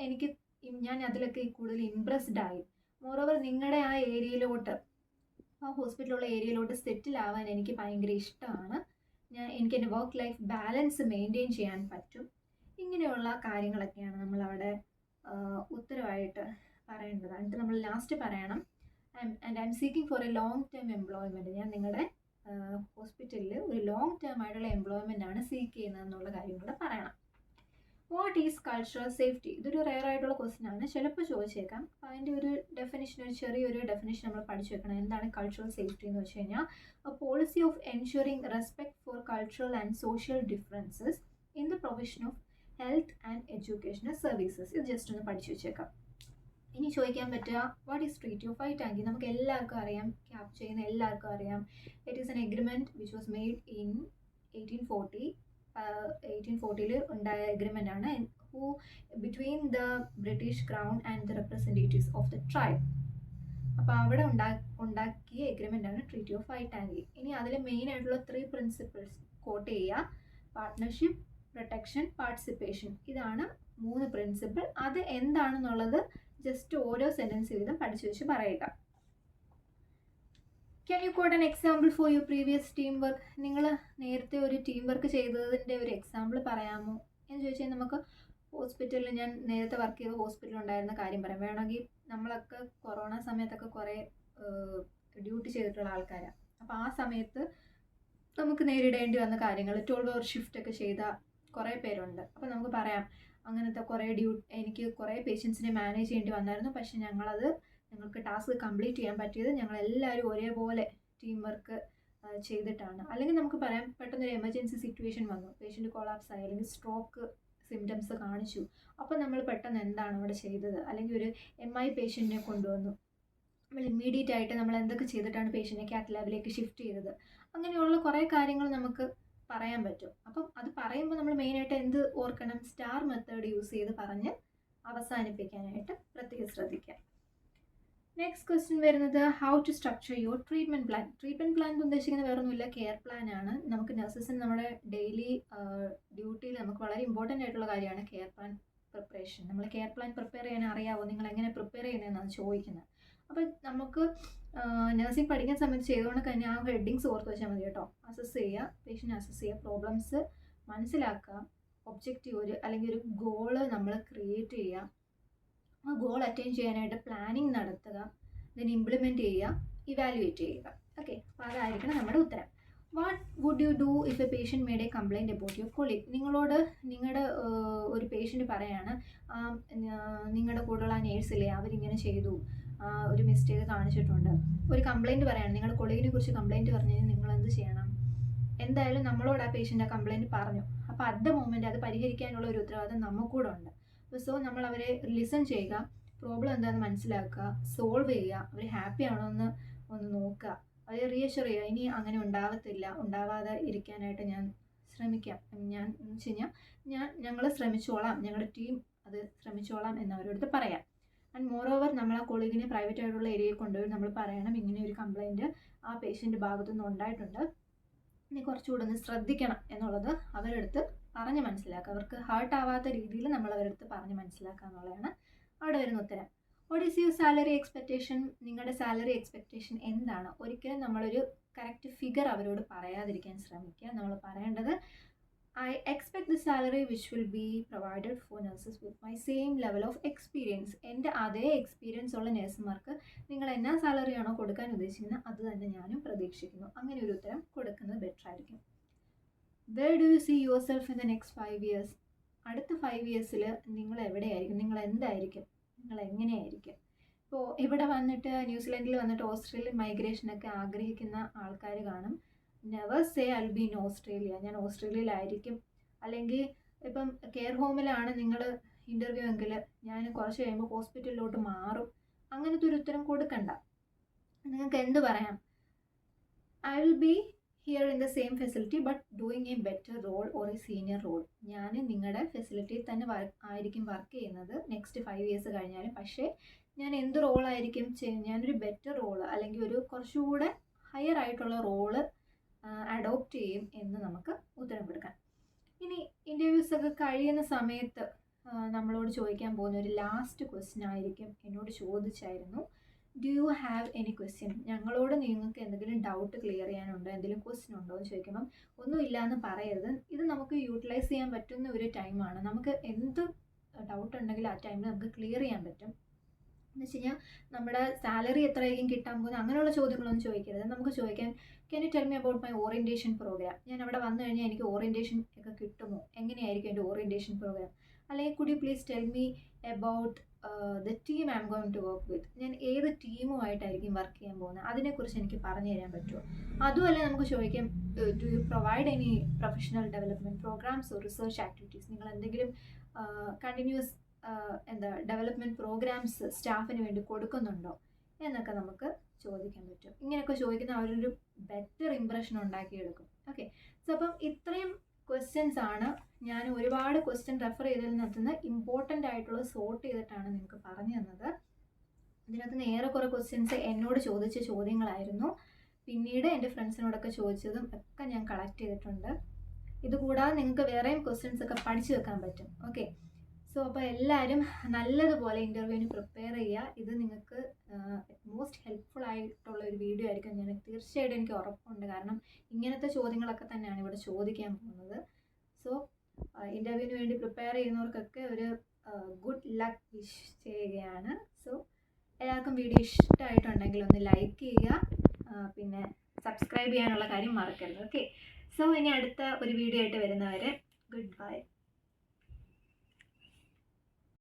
ഞാൻ അതിലൊക്കെ കൂടുതൽ ഇംപ്രസ്ഡ് ആയി. മോറോവർ നിങ്ങളുടെ ആ ഏരിയയിലോട്ട്, ആ ഹോസ്പിറ്റലുള്ള ഏരിയയിലോട്ട് സെറ്റിൽ ആവാൻ എനിക്ക് ഭയങ്കര ഇഷ്ടമാണ്. എനിക്ക് എൻ്റെ വർക്ക് ലൈഫ് ബാലൻസ് മെയിൻറ്റെയിൻ ചെയ്യാൻ പറ്റും. ഇങ്ങനെയുള്ള കാര്യങ്ങളൊക്കെയാണ് നമ്മൾ അവിടെ ഉത്തരവായിട്ട് പറയേണ്ടത്. എന്നിട്ട് നമ്മൾ ലാസ്റ്റ് പറയണം, and I M seeking four A long term employment. ഞാൻ നിങ്ങളുടെ ഹോസ്പിറ്റലിൽ ഒരു ലോങ് ടേം ആയിട്ടുള്ള എംപ്ലോയ്മെൻ്റ് ആണ് സീക്ക് ചെയ്യുന്നത് എന്നുള്ള കാര്യം കൂടെ പറയണം. What is cultural safety? ഇതൊരു റെയർ ആയിട്ടുള്ള ക്വസ്റ്റ്യൻ ആണ്, ചിലപ്പോൾ ചോദിച്ചേക്കാം. അപ്പോൾ അതിൻ്റെ ഒരു ഡെഫിനിഷൻ, ഒരു ചെറിയൊരു ഡെഫിനിഷൻ നമ്മൾ പഠിച്ചു വെക്കണം. എന്താണ് കൾച്ചറൽ സേഫ്റ്റി എന്ന് വെച്ച് കഴിഞ്ഞാൽ, A policy of ensuring respect for cultural and social differences in the provision of health and educational services. ഇത് ജസ്റ്റ് ഒന്ന് പഠിച്ചു വെച്ചേക്കാം. ഇനി ചോദിക്കാൻ പറ്റുക, വാട്ട് ഈസ് ട്രീറ്റി ഓഫ് വൈറ്റാങ്കി? നമുക്ക് എല്ലാവർക്കും അറിയാം, ക്യാപ് ചെയ്യുന്ന എല്ലാവർക്കും അറിയാം. It is N agreement which was made in 1840. 1840 ഉണ്ടായ എഗ്രിമെൻ്റ് ആണ് between the British crown and the representatives of the tribe. അപ്പോൾ അവിടെ ഉണ്ടാക്കിയ എഗ്രിമെൻ്റ് ആണ് ട്രീറ്റി ഓഫ് വൈറ്റാങ്കി. ഇനി അതിൽ മെയിൻ ആയിട്ടുള്ള 3 പ്രിൻസിപ്പിൾസ് കോട്ട് ചെയ്യുക: പാർട്ട്ണർഷിപ്പ്, പ്രൊട്ടക്ഷൻ, പാർട്ടിസിപ്പേഷൻ. ഇതാണ് 3 പ്രിൻസിപ്പിൾ. അത് എന്താണെന്നുള്ളത് ജസ്റ്റ് ഓരോ സെൻറ്റൻസ് വീതം പഠിച്ചു വെച്ച് പറയുക. Can you quote an example for your previous team work? നിങ്ങൾ നേരത്തെ ഒരു ടീം വർക്ക് ചെയ്തതിൻ്റെ ഒരു എക്സാമ്പിൾ പറയാമോ എന്ന് ചോദിച്ചാൽ, നമുക്ക് ഹോസ്പിറ്റലിൽ, ഞാൻ നേരത്തെ വർക്ക് ചെയ്ത ഹോസ്പിറ്റലിൽ ഉണ്ടായിരുന്ന കാര്യം പറയാം. വേണമെങ്കിൽ നമ്മളൊക്കെ കൊറോണ സമയത്തൊക്കെ കുറേ ഡ്യൂട്ടി ചെയ്തിട്ടുള്ള ആൾക്കാരാണ്. അപ്പോൾ ആ സമയത്ത് നമുക്ക് നേരിടേണ്ടി വന്ന കാര്യങ്ങൾ, 12 hour ഷിഫ്റ്റ് ഒക്കെ ചെയ്ത കുറേ പേരുണ്ട്. അപ്പോൾ നമുക്ക് പറയാം, അങ്ങനത്തെ എനിക്ക് കുറേ പേഷ്യൻസിനെ മാനേജ് ചെയ്യേണ്ടി വന്നായിരുന്നു. പക്ഷേ ഞങ്ങൾക്ക് ടാസ്ക് കംപ്ലീറ്റ് ചെയ്യാൻ പറ്റിയത് ഞങ്ങളെല്ലാവരും ഒരേപോലെ ടീം വർക്ക് ചെയ്തിട്ടാണ്. അല്ലെങ്കിൽ നമുക്ക് പറയാം, പെട്ടെന്നൊരു എമർജൻസി സിറ്റുവേഷൻ വന്നു, പേഷ്യൻ്റ് കൊളാപ്സ് ആയി, അല്ലെങ്കിൽ സ്ട്രോക്ക് സിംറ്റംസ് കാണിച്ചു. അപ്പോൾ നമ്മൾ പെട്ടെന്ന് എന്താണ് അവിടെ ചെയ്തത്? അല്ലെങ്കിൽ ഒരു MI പേഷ്യൻറ്റിനെ കൊണ്ടുവന്നു, നമ്മൾ ഇമ്മീഡിയറ്റ് ആയിട്ട് നമ്മൾ എന്തൊക്കെ ചെയ്തിട്ടാണ് പേഷ്യൻറ്റിനെ കാത്ത് ലാബിലേക്ക് ഷിഫ്റ്റ് ചെയ്തത്? അങ്ങനെയുള്ള കുറേ കാര്യങ്ങൾ നമുക്ക് പറയാൻ പറ്റും. അപ്പം അത് പറയുമ്പോൾ നമ്മൾ മെയിനായിട്ട് എന്ത് ഓർക്കണം? സ്റ്റാർ മെത്തേഡ് യൂസ് ചെയ്ത് പറഞ്ഞ് അവസാനിപ്പിക്കാനായിട്ട് പ്രത്യേകം ശ്രദ്ധിക്കാം. നെക്സ്റ്റ് ക്വസ്റ്റ്യൻ വരുന്നത്, how to structure your treatment plan. Treatment plan എന്ന് ഉദ്ദേശിക്കുന്നത് വേറൊന്നുമില്ല, കെയർ പ്ലാൻ ആണ്. നമുക്ക് നഴ്സസിന് നമ്മുടെ ഡെയിലി ഡ്യൂട്ടിയിൽ നമുക്ക് വളരെ ഇമ്പോർട്ടൻ്റ് ആയിട്ടുള്ള കാര്യമാണ് കെയർ പ്ലാൻ പ്രിപ്പറേഷൻ. നമ്മൾ കെയർ പ്ലാൻ പ്രിപ്പയർ ചെയ്യാൻ അറിയാവോ? നിങ്ങൾ എങ്ങനെ പ്രിപ്പയർ ചെയ്യുന്നതെന്നാണ് ചോദിക്കുന്നത്. അപ്പോൾ നമുക്ക് നഴ്സിംഗ് പഠിക്കുന്ന സമയത്ത് ചെയ്തുകൊണ്ട് തന്നെ ആ ഹെഡിങ്സ് ഓർത്ത് വെച്ചാൽ മതി കേട്ടോ. അസസ് ചെയ്യുക, പേഷ്യൻ്റ് അസസ് ചെയ്യുക, പ്രോബ്ലംസ് മനസ്സിലാക്കുക, ഒബ്ജക്റ്റീവ് അല്ലെങ്കിൽ ഒരു ഗോള് നമ്മൾ ക്രിയേറ്റ് ചെയ്യുക, ആ ഗോൾ അറ്റൈൻ ചെയ്യാനായിട്ട് പ്ലാനിങ് നടത്തുക, ദെൻ ഇംപ്ലിമെൻറ്റ് ചെയ്യുക, ഇവാലുവേറ്റ് ചെയ്യുക. ഓക്കെ, അപ്പോൾ അതായിരിക്കണം നമ്മുടെ ഉത്തരം. What would you do if a patient made a complaint about your colleague? നിങ്ങളുടെ ഒരു പേഷ്യൻറ്റ് പറയാണ്, നിങ്ങളുടെ കൂടെയുള്ള ആ നേഴ്സില്ലേ, അവരിങ്ങനെ ചെയ്തു, ഒരു മിസ്റ്റേക്ക് കാണിച്ചിട്ടുണ്ട്, ഒരു കംപ്ലൈൻറ്റ് പറയാണ്, നിങ്ങളുടെ കൊളീഗിനെ കുറിച്ച് കംപ്ലൈൻറ്റ് പറഞ്ഞു കഴിഞ്ഞാൽ നിങ്ങൾ എന്ത് ചെയ്യണം? എന്തായാലും നമ്മളോട് ആ പേഷ്യൻ്റ് ആ കംപ്ലൈൻറ്റ് പറഞ്ഞു. അപ്പോൾ അറ്റ് ദ മൊമെൻറ്റ് അത് പരിഹരിക്കാനുള്ള ഒരു ഉത്തരവാദിത്തം നമുക്കൂടെ ഉണ്ട്. സോ നമ്മൾ അവരെ ലിസൺ ചെയ്യുക, പ്രോബ്ലം എന്താണെന്ന് മനസ്സിലാക്കുക, സോൾവ് ചെയ്യുക, അവർ ഹാപ്പി ആണോ എന്ന് ഒന്ന് നോക്കുക, അവരെ റീഅഷ്വർ ചെയ്യുക, ഇനി അങ്ങനെ ഉണ്ടാവാതെ ഇരിക്കാനായിട്ട് ഞാൻ ശ്രമിക്കാം, എന്ന് വെച്ച് കഴിഞ്ഞാൽ ഞങ്ങൾ ശ്രമിച്ചോളാം, ഞങ്ങളുടെ ടീം അത് ശ്രമിച്ചോളാം എന്നവരോട് പറയാം. ആൻഡ് മോറോവർ നമ്മൾ ആ കൊളീഗിനെ പ്രൈവറ്റ് ആയിട്ടുള്ള ഏരിയയിൽ കൊണ്ടുപോയി നമ്മൾ പറയണം, ഇങ്ങനെ ഒരു കംപ്ലൈൻറ്റ് ആ പേഷ്യൻ്റ് ഭാഗത്തുനിന്ന് ഉണ്ടായിട്ടുണ്ട്, ഇനി കുറച്ചുകൂടെ ഒന്ന് ശ്രദ്ധിക്കണം എന്നുള്ളത് അവരെടുത്ത് പറഞ്ഞ് മനസ്സിലാക്കുക. അവർക്ക് ഹേർട്ട് ആവാത്ത രീതിയിൽ നമ്മൾ അവരെടുത്ത് പറഞ്ഞ് മനസ്സിലാക്കുക എന്നുള്ളതാണ് അവിടെ വരുന്ന ഉത്തരം. What is your salary expectation? നിങ്ങളുടെ സാലറി എക്സ്പെക്റ്റേഷൻ എന്താണ്? ഒരിക്കലും നമ്മളൊരു കറക്റ്റ് ഫിഗർ അവരോട് പറയാതിരിക്കാൻ ശ്രമിക്കുക. നമ്മൾ പറയേണ്ടത്, I expect the salary which will be provided for nurses with my same level of experience. എൻ്റെ അതേ എക്സ്പീരിയൻസ് ഉള്ള നഴ്സുമാർക്ക് നിങ്ങൾ എന്നാ സാലറിയാണോ കൊടുക്കാൻ ഉദ്ദേശിക്കുന്നത് അത് തന്നെ ഞാനും പ്രതീക്ഷിക്കുന്നു. അങ്ങനെ ഒരു ഉത്തരം കൊടുക്കുന്നത് ബെറ്റർ ആയിരിക്കും. Where do you see yourself in the next 5 years? അടുത്ത 5 yearsൽ നിങ്ങൾ എവിടെയായിരിക്കും? നിങ്ങൾ എന്തായിരിക്കും? നിങ്ങൾ എങ്ങനെയായിരിക്കും? ഇപ്പോൾ ഇവിടെ വന്നിട്ട് ന്യൂസിലൻഡിൽ വന്നിട്ട് ഓസ്ട്രേലിയൻ മൈഗ്രേഷനൊക്കെ ആഗ്രഹിക്കുന്ന ആൾക്കാർ കാണും. Never say I be in Australia, ഞാൻ ഓസ്ട്രേലിയയിലായിരിക്കും. അല്ലെങ്കിൽ ഇപ്പം കെയർ ഹോമിലാണ് നിങ്ങൾ ഇൻ്റർവ്യൂ എങ്കിൽ ഞാൻ കുറച്ച് കഴിയുമ്പോൾ ഹോസ്പിറ്റലിലോട്ട് മാറും. അങ്ങനത്തെ ഒരു ഉത്തരം കൊടുക്കണ്ട. നിങ്ങൾക്ക് എന്ത് പറയാം? I will be here in the same facility but doing a better role or a senior role. ഞാൻ നിങ്ങളുടെ ഫെസിലിറ്റിയിൽ തന്നെ ആയിരിക്കും വർക്ക് ചെയ്യുന്നത് നെക്സ്റ്റ് 5 years കഴിഞ്ഞാലും. പക്ഷേ ഞാൻ എന്ത് റോളായിരിക്കും ഞാനൊരു ബെറ്റർ റോള് അല്ലെങ്കിൽ ഒരു കുറച്ചുകൂടെ ഹയർ ആയിട്ടുള്ള റോള് അഡോപ്റ്റ് ചെയ്യും എന്ന് നമുക്ക് ഉത്തരം കൊടുക്കാം. ഇനി ഇൻ്റർവ്യൂസൊക്കെ കഴിയുന്ന സമയത്ത് നമ്മളോട് ചോദിക്കാൻ പോകുന്ന ഒരു ലാസ്റ്റ് ക്വസ്റ്റ്യൻ ആയിരിക്കും. എന്നോട് ചോദിച്ചായിരുന്നു, do you have any question? ഞങ്ങളോട് നിങ്ങൾക്ക് എന്തെങ്കിലും ഡൗട്ട് ക്ലിയർ ചെയ്യാനുണ്ടോ, എന്തെങ്കിലും ക്വസ്റ്റ്യൻ ഉണ്ടോ എന്ന് ചോദിക്കുമ്പം ഒന്നുമില്ല എന്ന് പറയരുത്. ഇത് നമുക്ക് യൂട്ടിലൈസ് ചെയ്യാൻ പറ്റുന്ന ഒരു ടൈമാണ്. നമുക്ക് എന്ത് ഡൗട്ട് ഉണ്ടെങ്കിലും ആ ടൈമിൽ നമുക്ക് ക്ലിയർ ചെയ്യാൻ പറ്റും. എന്ന് വെച്ച് കഴിഞ്ഞാൽ നമ്മുടെ സാലറി എത്രയായിരിക്കും കിട്ടാൻ പോകുന്നത് അങ്ങനെയുള്ള ചോദ്യങ്ങളൊന്നും ചോദിക്കരുത്. നമുക്ക് ചോദിക്കാൻ, can you tell me about my orientation program? ഞാൻ അവിടെ വന്നു കഴിഞ്ഞാൽ എനിക്ക് ഓറിയൻറ്റേഷൻ ഒക്കെ കിട്ടുമോ, എങ്ങനെയായിരിക്കും എൻ്റെ ഓറിയൻറ്റേഷൻ പ്രോഗ്രാം? അല്ലെങ്കിൽ could you please tell me about the team I am going to work with? ഞാൻ ഏത് ടീമുമായിട്ടായിരിക്കും വർക്ക് ചെയ്യാൻ പോകുന്നത്, അതിനെക്കുറിച്ച് എനിക്ക് പറഞ്ഞു തരാൻ പറ്റുമോ? അതുമല്ല നമുക്ക് ചോദിക്കാം, do you provide any professional development programs or research activities? നിങ്ങൾ എന്തെങ്കിലും കണ്ടിന്യൂസ് ഡെവലപ്മെൻറ്റ് പ്രോഗ്രാംസ് സ്റ്റാഫിന് വേണ്ടി കൊടുക്കുന്നുണ്ടോ എന്നൊക്കെ നമുക്ക് ചോദിക്കാൻ പറ്റും. ഇങ്ങനെയൊക്കെ ചോദിക്കുന്ന അവരൊരു ബെറ്റർ ഇംപ്രഷൻ ഉണ്ടാക്കിയെടുക്കും. ഓക്കെ, സോ അപ്പം ഇത്രയും ക്വസ്റ്റ്യൻസ് ആണ് ഞാൻ ഒരുപാട് ക്വസ്റ്റ്യൻ റെഫർ ചെയ്തതിനകത്തുനിന്ന് ഇമ്പോർട്ടൻ്റ് ആയിട്ടുള്ളത് സോർട്ട് ചെയ്തിട്ടാണ് നിങ്ങൾക്ക് പറഞ്ഞു തന്നത്. ഇതിനകത്തുനിന്ന് ഏറെക്കുറെ ക്വസ്റ്റ്യൻസ് എന്നോട് ചോദിച്ച ചോദ്യങ്ങളായിരുന്നു. പിന്നീട് എൻ്റെ ഫ്രണ്ട്സിനോടൊക്കെ ചോദിച്ചതും ഒക്കെ ഞാൻ കളക്ട് ചെയ്തിട്ടുണ്ട്. ഇതുകൂടാതെ നിങ്ങൾക്ക് വേറെയും ക്വസ്റ്റ്യൻസ് ഒക്കെ പഠിച്ചു വെക്കാൻ പറ്റും. ഓക്കെ, സോ അപ്പോൾ എല്ലാവരും നല്ലതുപോലെ ഇൻ്റർവ്യൂവിന് പ്രിപ്പയർ ചെയ്യുക. ഇത് നിങ്ങൾക്ക് മോസ്റ്റ് ഹെൽപ്ഫുൾ ആയിട്ടുള്ള ഒരു വീഡിയോ ആയിരിക്കും. ഞാൻ തീർച്ചയായിട്ടും എനിക്ക് ഉറപ്പുണ്ട്. കാരണം ഇങ്ങനത്തെ ചോദ്യങ്ങളൊക്കെ തന്നെയാണ് ഇവിടെ ചോദിക്കാൻ പോകുന്നത്. സോ ഇൻ്റർവ്യൂവിന് വേണ്ടി പ്രിപ്പയർ ചെയ്യുന്നവർക്കൊക്കെ ഒരു ഗുഡ് ലക്ക് വിഷ് ചെയ്യുകയാണ്. സോ എല്ലാവർക്കും വീഡിയോ ഇഷ്ടമായിട്ടുണ്ടെങ്കിൽ ഒന്ന് ലൈക്ക് ചെയ്യുക, പിന്നെ സബ്സ്ക്രൈബ് ചെയ്യാനുള്ള കാര്യം മറക്കരുത്. ഓക്കെ, സോ ഇനി അടുത്ത ഒരു വീഡിയോ ആയിട്ട് വരുന്നവരെ ഗുഡ് ബൈ.